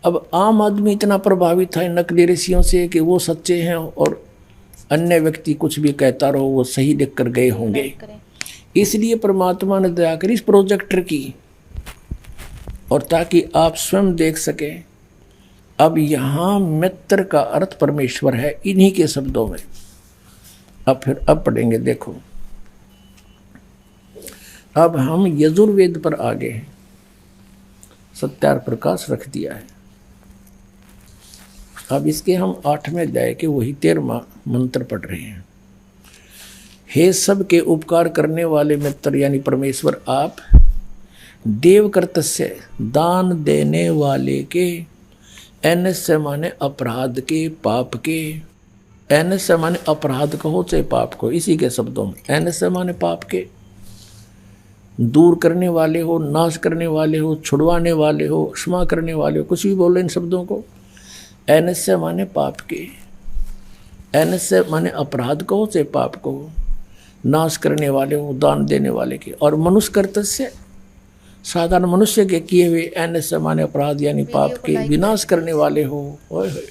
अब आम आदमी इतना प्रभावित था इन नकली ऋषियों से कि वो सच्चे हैं और अन्य व्यक्ति कुछ भी कहता रहो वो सही लिख कर गए होंगे। इसलिए परमात्मा ने दया करी इस प्रोजेक्टर की, और ताकि आप स्वयं देख सकें। अब यहाँ मित्र का अर्थ परमेश्वर है इन्हीं के शब्दों में। अब पढ़ेंगे, देखो अब हम यजुर्वेद पर आगे हैं। सत्यार प्रकाश रख दिया है। अब इसके हम 8वें अध्याय के वही 13वां मंत्र पढ़ रहे हैं। हे सब के उपकार करने वाले मित्र यानी परमेश्वर आप, देव कर्तस्य दान देने वाले के, ऐनस्य माने अपराध के, पाप के। ऐनस्य माने अपराध कहो चाहे पाप को, इसी के शब्दों में। ऐनस्य माने पाप के, दूर करने वाले हो, नाश करने वाले हो, छुड़वाने वाले हो, क्षमा करने वाले हो, कुछ भी बोलो इन शब्दों को। ऐनस्य माने पाप के, ऐनस्य माने अपराध कहो चाहे पाप कहो, नाश करने वाले हो, दान देने वाले के। और मनुष्य कर्तस्य साधारण मनुष्य के किए हुए अन्य सामान्य अपराध यानी पाप के विनाश करने वाले हो। ओए होए।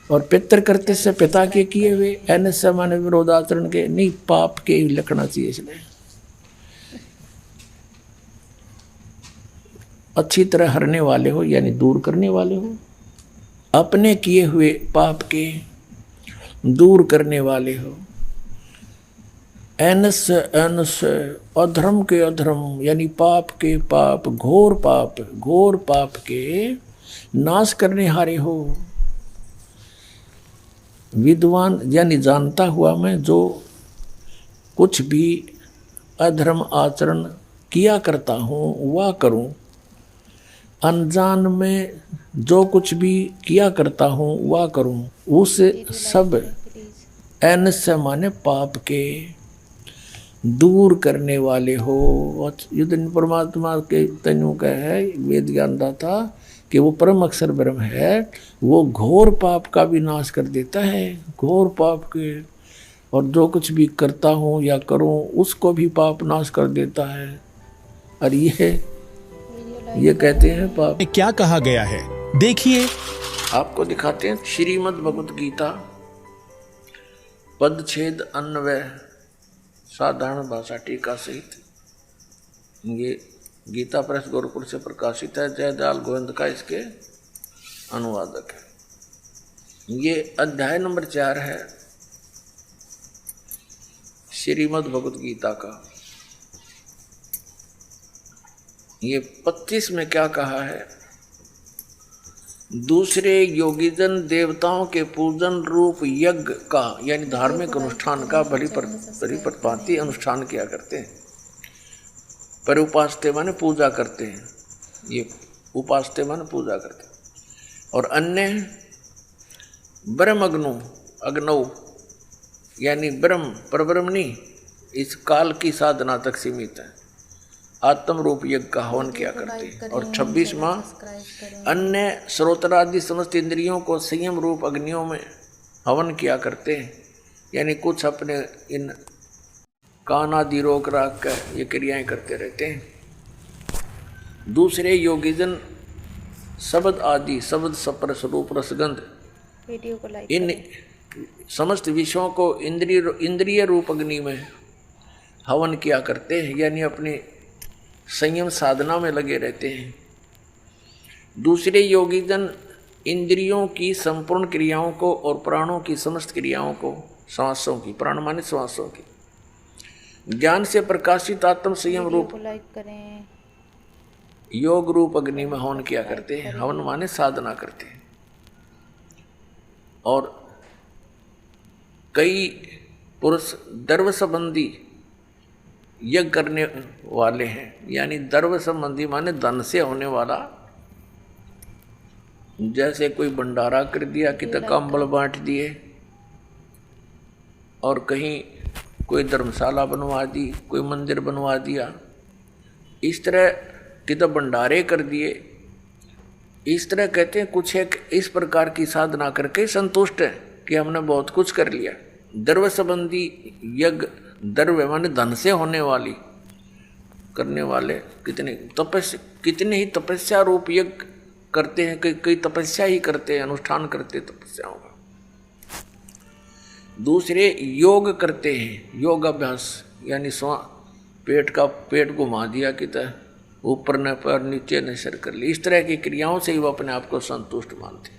और पितर करते से पिता के किए हुए अन्य सामान्य विरोधाचरण के नहीं, पाप के लिखना चाहिए। इसलिए अच्छी तरह हरने वाले हो यानी दूर करने वाले हो, अपने किए हुए पाप के दूर करने वाले हो। एनस एनस अधर्म के अधर्म यानी पाप के पाप, घोर पाप के नाश करने हारे हो। विद्वान यानी जानता हुआ मैं जो कुछ भी अधर्म आचरण किया करता हूँ वह करूँ, अनजान में जो कुछ भी किया करता हूँ वह करूँ, उस सब एन से माने पाप के दूर करने वाले हो। युद्ध परमात्मा के तनु का है वेद ज्ञानदाता कि वो परम अक्षर ब्रह्म है, वो घोर पाप का भी नाश कर देता है, घोर पाप के। और जो कुछ भी करता हूँ या करूँ उसको भी पाप नाश कर देता है। और ये कहते हैं पाप। क्या कहा गया है देखिए, आपको दिखाते हैं श्रीमद् भगवत गीता पदछेद अन्वय साधारण भाषा टीका सहित। ये गीता प्रेस गोरखपुर से प्रकाशित है, जयदयाल गोविंद का इसके अनुवादक है। ये अध्याय नंबर 4 है श्रीमद् भगवत गीता का। ये 25 में क्या कहा है, दूसरे योगीजन देवताओं के पूजन रूप यज्ञ का यानी धार्मिक अनुष्ठान का बड़ी प्रतिभांति अनुष्ठान किया करते हैं। पर उपासते माने पूजा करते हैं, ये उपासते माने पूजा करते हैं। और अन्य ब्रह्म अग्नौ यानी ब्रह्म परब्रह्म नहीं, इस काल की साधना तक सीमित है, आत्म रूप यज्ञ का हवन किया करते हैं। और 26वां अन्य श्रोत्रादि समस्त इंद्रियों को संयम रूप अग्नियों में हवन किया करते हैं, यानी कुछ अपने इन कान आदि रोक राख कर ये क्रियाएं करते रहते हैं। दूसरे योगीजन शब्द आदि शब्द स्पर्श रूप रसगंध इन समस्त विषयों को इंद्रिय रूप अग्नि में हवन किया करते हैं, यानी अपने संयम साधना में लगे रहते हैं। दूसरे योगीजन इंद्रियों की संपूर्ण क्रियाओं को और प्राणों की समस्त क्रियाओं को, श्वासों की, प्राण माने श्वासों की, ज्ञान से प्रकाशित आत्म संयम रूप योग रूप अग्नि में हवन किया करते हैं। हवन माने साधना करते हैं। और कई पुरुष द्रव्य संबंधी यज्ञ करने वाले हैं, यानी द्रव्य संबंधी माने धन से होने वाला, जैसे कोई भंडारा कर दिया, कितने कंबल बांट दिए, और कहीं कोई धर्मशाला बनवा दी, कोई मंदिर बनवा दिया, इस तरह कितने भंडारे कर दिए। इस तरह कहते हैं कुछ एक इस प्रकार की साधना करके संतुष्ट है कि हमने बहुत कुछ कर लिया। द्रव्य संबंधी यज्ञ, द्रव्य माने धन से होने वाली करने वाले कितने ही तपस्या रूप यज्ञ करते हैं, कई तपस्या ही करते हैं, अनुष्ठान करते तपस्याओं का। दूसरे योग करते हैं, योग अभ्यास यानी पेट घुमा दिया कि ऊपर न पर नीचे न सिर कर ली, इस तरह की क्रियाओं से ही वो अपने आप को संतुष्ट मानते हैं।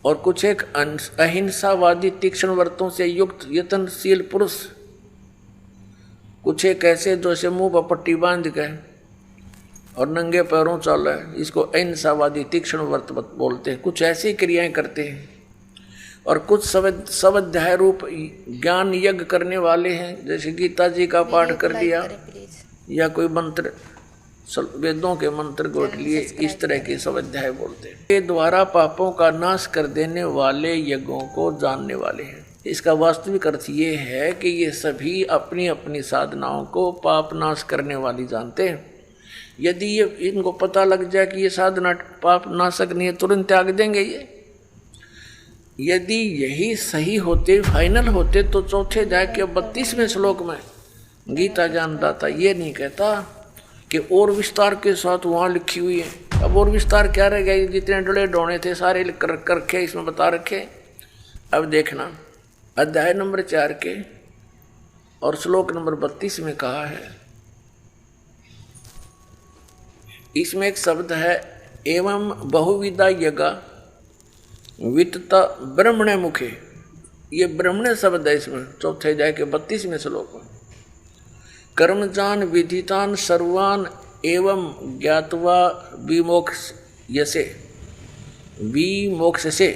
और कुछ एक अहिंसावादी तीक्ष्ण व्रतों से युक्त यत्नशील पुरुष, कुछ एक ऐसे जो से मुंह पर पट्टी बांध के और नंगे पैरों चल है, इसको अहिंसावादी तीक्ष्ण व्रत बोलते हैं। कुछ ऐसी क्रियाएं करते हैं। और कुछ स्वाध्याय रूप ज्ञान यज्ञ करने वाले हैं, जैसे गीता जी का पाठ कर लिया या कोई मंत्र, वेदों के मंत्र गोट लिए, इस तरह के स्वाध्याय बोलते हैं। के द्वारा पापों का नाश कर देने वाले यज्ञों को जानने वाले हैं। इसका वास्तविक अर्थ ये है कि ये सभी अपनी अपनी साधनाओं को पाप नाश करने वाली जानते हैं। यदि ये इनको पता लग जाए कि ये साधना पाप नाशक नहीं है, तुरंत त्याग देंगे ये। यदि यही सही होते, फाइनल होते, तो चौथे अध्याय के 32वें श्लोक में गीता ज्ञानदाता ये नहीं कहता कि और विस्तार के साथ वहां लिखी हुई है। अब और विस्तार क्या रह गया, जितने डले डोने थे सारे लिख कर रखे, इसमें बता रखे। अब देखना अध्याय नंबर 4 के और श्लोक नंबर 32 में कहा है, इसमें एक शब्द है एवं बहुविधा यज्ञा वित्ता ब्रह्मणे मुखे। ये ब्रह्मणे शब्द है इसमें चौथे अध्याय के 32वें श्लोक में। कर्मजान विधितान सर्वान एवं ज्ञात्वा विमोक्ष्यसे विमोक्ष्यसे।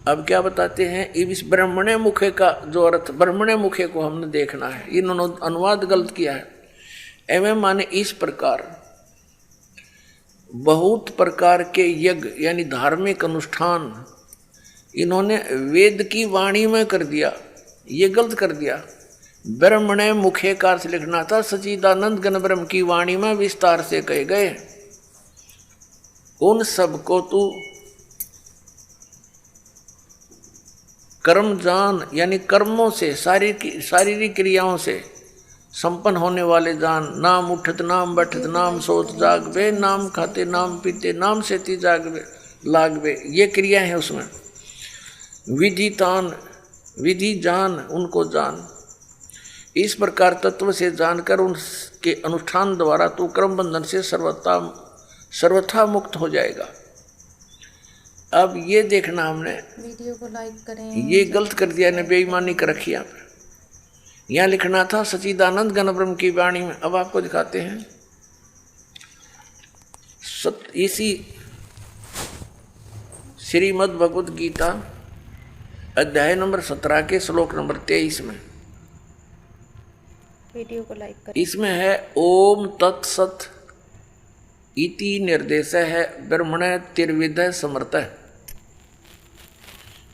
अब क्या बताते हैं, इस ब्रह्मणे मुखे का जो अर्थ, ब्रह्मणे मुखे को हमने देखना है, इन्होंने अनुवाद गलत किया है। एवं माने इस प्रकार, बहुत प्रकार के यज्ञ यानी धार्मिक अनुष्ठान इन्होंने वेद की वाणी में कर दिया, ये गलत कर दिया। ब्रह्मणे मुखे का अर्थ लिखना था सच्चिदानंद घन ब्रह्म की वाणी में विस्तार से कहे गए। उन सबको तू कर्म जान यानी कर्मों से, शारीरिक क्रियाओं से संपन्न होने वाले जान। नाम उठत नाम बैठत नाम सोच जागवे, नाम खाते नाम पीते नाम सेती जागवे लागवे, ये क्रिया है उसमें। विधितान विधि जान, उनको जान। इस प्रकार तत्व से जानकर उनके अनुष्ठान द्वारा तू कर्म बंधन से सर्वथा मुक्त हो जाएगा। अब ये देखना हमने, वीडियो को लाइक करें। ये गलत कर दिया ने, बेईमानी कर रखी यहाँ पर। यहाँ लिखना था सच्चिदानंद घन ब्रह्म की वाणी में। अब आपको दिखाते हैं इसी श्रीमद् भगवद गीता अध्याय नंबर 17 के श्लोक नंबर 23 में। वीडियो को लाइक करें। इसमें है ओम तत्सत इति निर्देश है ब्रह्मण तिर्विध समर्थ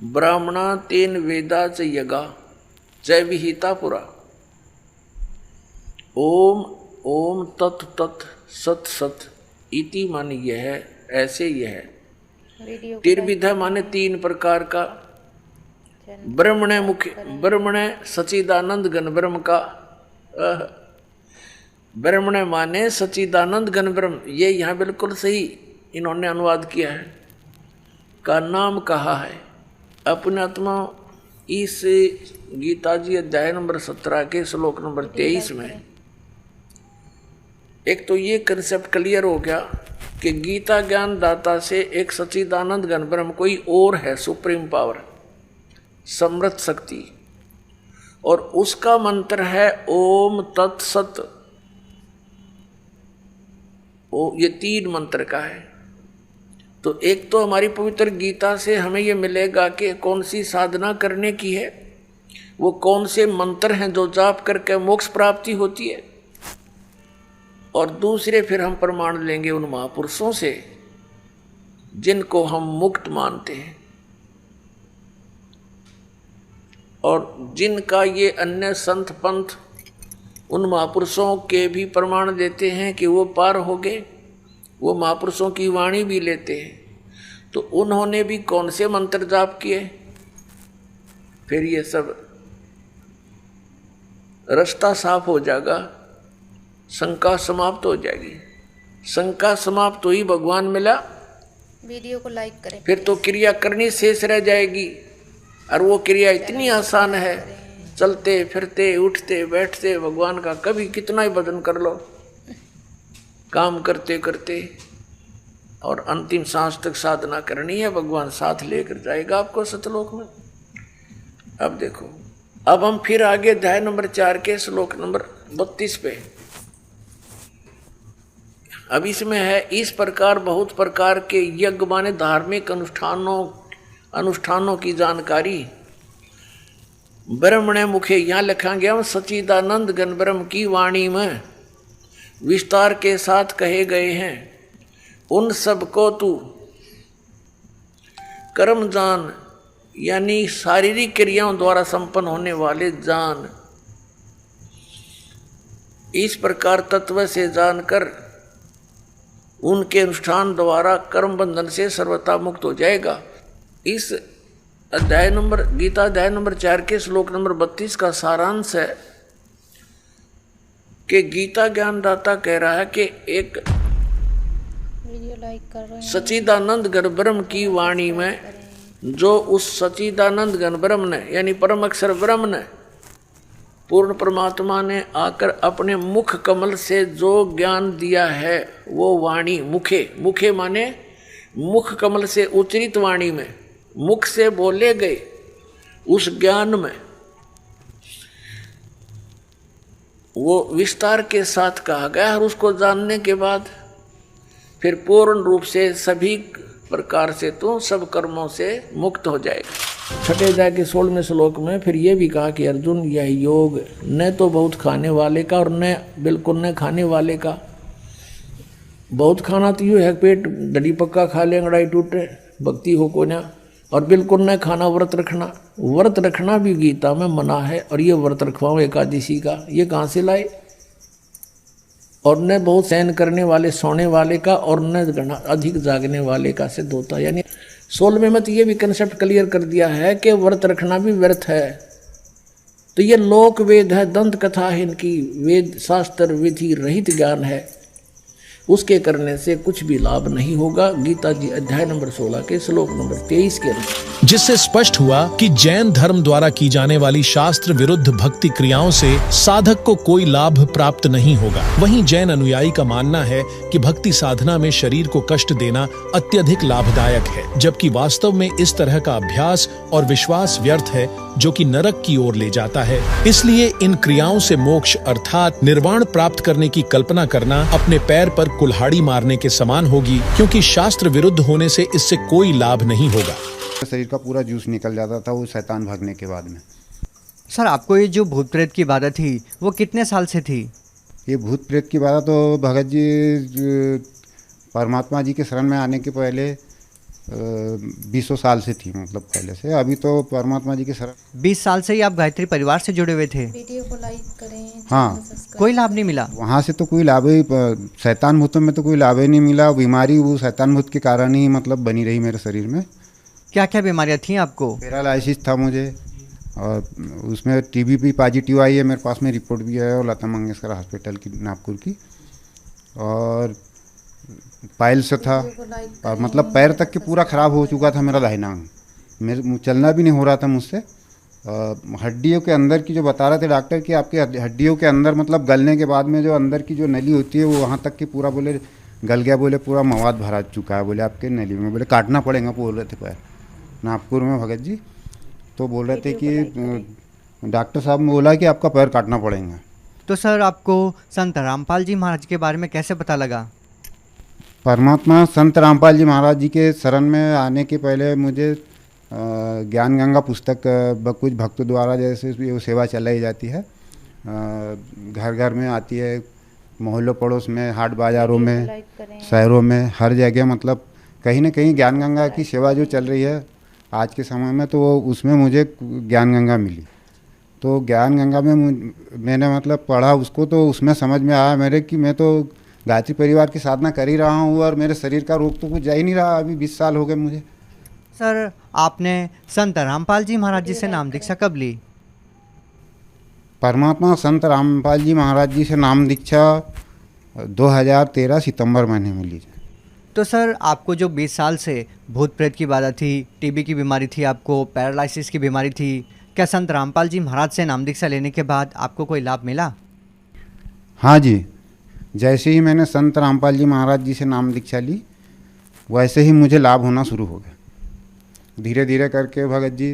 ब्राह्मणा तेन वेदा च यगा च विहिता पुरा। ओम ओम तत् तत् सत सत इति माने यह है, ऐसे यह है। तिर्विध माने 3 प्रकार का। ब्रह्मण मुख्य, ब्रह्मण सच्चिदानंद घन ब्रह्म का, ब्रह्मण माने सच्चिदानंद घन ब्रह्म, ये यहाँ बिल्कुल सही इन्होंने अनुवाद किया है, का नाम कहा है। अपने आत्मा इस गीता जी अध्याय नंबर 17 के श्लोक नंबर 23 में एक तो ये कंसेप्ट क्लियर हो गया कि गीता ज्ञान दाता से एक सच्चिदानंद घन ब्रह्म कोई और है, सुप्रीम पावर, समृद्ध शक्ति, और उसका मंत्र है ओम तत्सत। ये 3 मंत्र का है। तो एक तो हमारी पवित्र गीता से हमें ये मिलेगा कि कौन सी साधना करने की है, वो कौन से मंत्र हैं जो जाप करके मोक्ष प्राप्ति होती है, और दूसरे फिर हम प्रमाण लेंगे उन महापुरुषों से जिनको हम मुक्त मानते हैं और जिनका ये अन्य संत पंथ उन महापुरुषों के भी प्रमाण देते हैं कि वो पार हो गए, वो महापुरुषों की वाणी भी लेते हैं। तो उन्होंने भी कौन से मंत्र जाप किए, फिर ये सब रास्ता साफ हो जाएगा, शंका समाप्त हो जाएगी। शंका समाप्त हुई, भगवान मिला, वीडियो को लाइक करें। फिर तो क्रिया करनी शेष रह जाएगी, और वो क्रिया इतनी आसान है, चलते फिरते उठते बैठते भगवान का कभी कितना ही भजन कर लो, काम करते करते, और अंतिम सांस तक साधना करनी है, भगवान साथ लेकर जाएगा आपको सतलोक में। अब देखो, अब हम फिर आगे अध्याय नंबर 4 के श्लोक नंबर 32 पे। अब इसमें है इस प्रकार बहुत प्रकार के यज्ञ माने धार्मिक अनुष्ठानों की जानकारी ब्रह्मणे मुखे, यहाँ लिखा गया हम सच्चिदानंद घन ब्रह्म की वाणी में विस्तार के साथ कहे गए हैं। उन सब को तू कर्म जान यानी शारीरिक क्रियाओं द्वारा संपन्न होने वाले जान। इस प्रकार तत्व से जानकर उनके अनुष्ठान द्वारा कर्म बंधन से सर्वथा मुक्त हो जाएगा। इस अध्याय नंबर गीता अध्याय नंबर 4 के श्लोक नंबर 32 का सारांश है कि गीता ज्ञानदाता कह रहा है कि एक वीडियो लाइक कर रहे हैं। सच्चिदानंद घन ब्रह्म की वाणी में जो उस सच्चिदानंद घन ब्रह्म ने यानी परम अक्षर ब्रह्म ने पूर्ण परमात्मा ने आकर अपने मुख कमल से जो ज्ञान दिया है वो वाणी मुखे माने मुख कमल से उच्चरित वाणी में मुख से बोले गए उस ज्ञान में वो विस्तार के साथ कहा गया और उसको जानने के बाद फिर पूर्ण रूप से सभी प्रकार से तो सब कर्मों से मुक्त हो जाएगा। छठे अध्याय के 16वें श्लोक में फिर ये भी कहा कि अर्जुन यह योग न तो बहुत खाने वाले का और न बिल्कुल न खाने वाले का। बहुत खाना तो यूँ है पेट डडी पक्का खा ले अंगड़ाई टूटे भक्ति हो को ना, और बिल्कुल न खाना व्रत रखना भी गीता में मना है। और ये व्रत रखवाओ एकादशी का ये कहाँ से लाए। और न बहुत सहन करने वाले सोने वाले का और न अधिक जागने वाले का सिद्ध होता है। यानी 16वें में तो ये भी कंसेप्ट क्लियर कर दिया है कि व्रत रखना भी व्यर्थ है। तो ये लोक वेद है, दंत कथा है, इनकी वेद शास्त्र विधि रहित ज्ञान है, उसके करने से कुछ भी लाभ नहीं होगा। गीता जी अध्याय नंबर 16 के श्लोक नंबर 23 के अनुसार, जिससे स्पष्ट हुआ कि जैन धर्म द्वारा की जाने वाली शास्त्र विरुद्ध भक्ति क्रियाओं से साधक को कोई लाभ प्राप्त नहीं होगा। वहीं जैन अनुयायी का मानना है कि भक्ति साधना में शरीर को कष्ट देना अत्यधिक लाभदायक है, जबकि वास्तव में इस तरह का अभ्यास और विश्वास व्यर्थ है जो कि नरक की ओर ले जाता है। इसलिए इन क्रियाओं से मोक्ष अर्थात निर्वाण प्राप्त करने की कल्पना करना अपने पैर पर कुल्हाड़ी मारने के समान होगी, क्योंकि शास्त्र विरुद्ध होने से इससे कोई लाभ नहीं होगा। शरीर का पूरा जूस निकल जाता था वो शैतान भागने के बाद में। सर आपको ये जो भूत प्रेत की बाधा थी वो कितने साल से थी? ये भूत प्रेत की बाधा तो भगत जी परमात्मा जी के शरण में आने के पहले 20 साल से थी, मतलब पहले से। अभी तो परमात्मा जी के शरण 20 साल से ही आप गायत्री परिवार से जुड़े हुए थे? वीडियो को लाइक करें। हाँ, कोई लाभ नहीं मिला वहाँ से तो कोई लाभ ही, शैतान भूतों में तो कोई लाभ ही नहीं मिला। बीमारी वो शैतान भूत के कारण ही मतलब बनी रही मेरे शरीर में। क्या क्या बीमारियां थी आपको? पैरालाइसिस था मुझे, और उसमें टीबी भी पॉजिटिव आई है मेरे पास में, रिपोर्ट भी है और लता मंगेशकर हॉस्पिटल की नागपुर की। और पाइल्स था, और मतलब पैर तक के पूरा ख़राब हो चुका था मेरा दाहिना अंग, मेरे चलना भी नहीं हो रहा था मुझसे। हड्डियों के अंदर की जो बता रहे थे डॉक्टर कि आपके हड्डियों के अंदर मतलब गलने के बाद में जो अंदर की जो नली होती है वो वहाँ तक की पूरा बोले गल गया, बोले पूरा मवाद भरा चुका है बोले आपके नली में, बोले काटना पड़ेगा बोल रहे थे पैर नागपुर में भगत जी। तो बोल रहे थे कि डॉक्टर साहब ने बोला कि आपका पैर काटना पड़ेगा। तो सर आपको संत रामपाल जी महाराज के बारे में कैसे पता लगा? परमात्मा संत रामपाल जी महाराज जी के शरण में आने के पहले मुझे ज्ञान गंगा पुस्तक कुछ भक्तों द्वारा जैसे वो सेवा चलाई जाती है, घर घर में आती है, मोहल्लों पड़ोस में, हाट बाज़ारों में, शहरों में, हर जगह मतलब कहीं ना कहीं ज्ञान गंगा की सेवा जो चल रही है आज के समय में, तो उसमें मुझे ज्ञान गंगा मिली। तो ज्ञान गंगा में मैंने मतलब पढ़ा उसको, तो उसमें समझ में आया मेरे कि मैं तो गायत्री परिवार की साधना कर ही रहा हूँ और मेरे शरीर का रोग तो कुछ जा ही नहीं रहा। अभी 20 साल हो गए मुझे। सर आपने संत रामपाल जी महाराज जी से नाम दीक्षा कब ली? परमात्मा संत रामपाल जी महाराज जी से नाम दीक्षा 2013 सितंबर महीने में ली। तो सर आपको जो 20 साल से भूत प्रेत की बाधा थी, टीबी की बीमारी थी, आपको पैरालाइसिस की बीमारी थी, क्या संत रामपाल जी महाराज से नाम दीक्षा लेने के बाद आपको कोई लाभ मिला? हाँ जी, जैसे ही मैंने संत रामपाल जी महाराज जी से नाम दीक्षा ली वैसे ही मुझे लाभ होना शुरू हो गया। धीरे धीरे करके भगत जी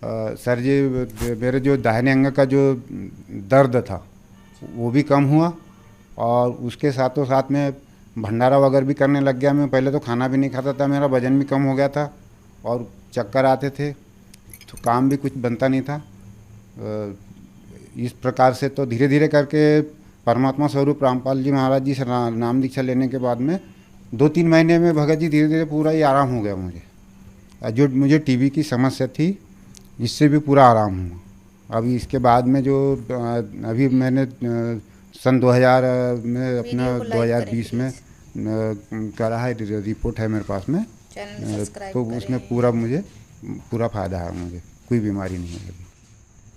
सर जी मेरे जो दाहिने अंग का जो दर्द था वो भी कम हुआ, और उसके साथों साथ में भंडारा वगैरह भी करने लग गया। मैं पहले तो खाना भी नहीं खाता था, मेरा वजन भी कम हो गया था और चक्कर आते थे, तो काम भी कुछ बनता नहीं था। इस प्रकार से तो धीरे धीरे करके परमात्मा स्वरूप रामपाल जी महाराज जी से नाम दीक्षा लेने के बाद में 2-3 महीने में भगत जी धीरे धीरे पूरा ही आराम हो गया मुझे। जो मुझे टीबी की समस्या थी इससे भी पूरा आराम हुआ। अभी इसके बाद में जो अभी मैंने सन 2000 में अपना 2020 में करा है, रिपोर्ट है मेरे पास में, तो उसमें पूरा मुझे पूरा फ़ायदा है, मुझे कोई बीमारी नहीं है।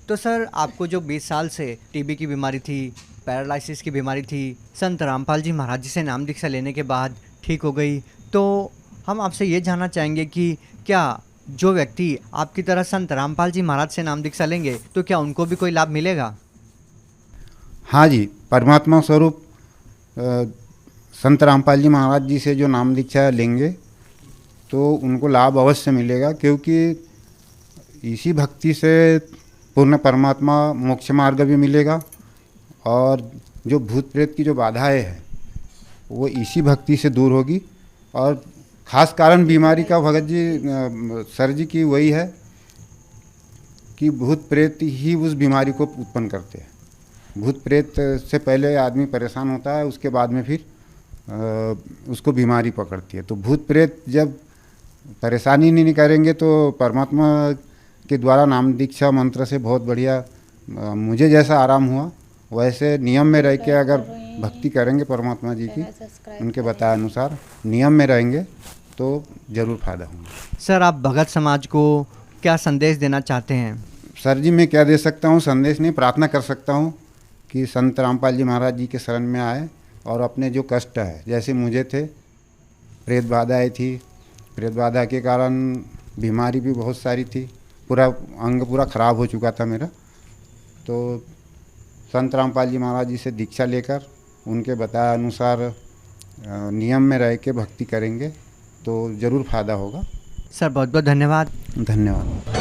तो सर आपको जो 20 साल से टीबी की बीमारी थी, पैरालिसिस की बीमारी थी, संत रामपाल जी महाराज जी से नाम दीक्षा लेने के बाद ठीक हो गई, तो हम आपसे ये जानना चाहेंगे कि क्या जो व्यक्ति आपकी तरह संत रामपाल जी महाराज से नाम दीक्षा लेंगे तो क्या उनको भी कोई लाभ मिलेगा? हाँ जी, परमात्मा स्वरूप संत रामपाल जी महाराज जी से जो नाम दीक्षा लेंगे तो उनको लाभ अवश्य मिलेगा, क्योंकि इसी भक्ति से पूर्ण परमात्मा मोक्ष मार्ग भी मिलेगा और जो भूत प्रेत की जो बाधाएं हैं वो इसी भक्ति से दूर होगी। और खास कारण बीमारी का भगत जी सर जी की वही है कि भूत प्रेत ही उस बीमारी को उत्पन्न करते हैं। भूत प्रेत से पहले आदमी परेशान होता है, उसके बाद में फिर उसको बीमारी पकड़ती है। तो भूत प्रेत जब परेशानी नहीं करेंगे तो परमात्मा के द्वारा नाम दीक्षा मंत्र से बहुत बढ़िया मुझे जैसा आराम हुआ, वैसे नियम में रह के अगर भक्ति करेंगे परमात्मा जी की, उनके बताए अनुसार नियम में रहेंगे तो ज़रूर फायदा होगा। सर आप भगत समाज को क्या संदेश देना चाहते हैं? सर जी मैं क्या दे सकता हूँ, संदेश नहीं, प्रार्थना कर सकता हूँ कि संत रामपाल जी महाराज जी के शरण में आए और अपने जो कष्ट है, जैसे मुझे थे, प्रेत बाधाएँ थी, प्रेत बाधा के कारण बीमारी भी बहुत सारी थी, पूरा अंग पूरा खराब हो चुका था मेरा। तो संत रामपाल जी महाराज जी से दीक्षा लेकर उनके बताए अनुसार नियम में रह के भक्ति करेंगे तो ज़रूर फायदा होगा। सर बहुत बहुत धन्यवाद। धन्यवाद।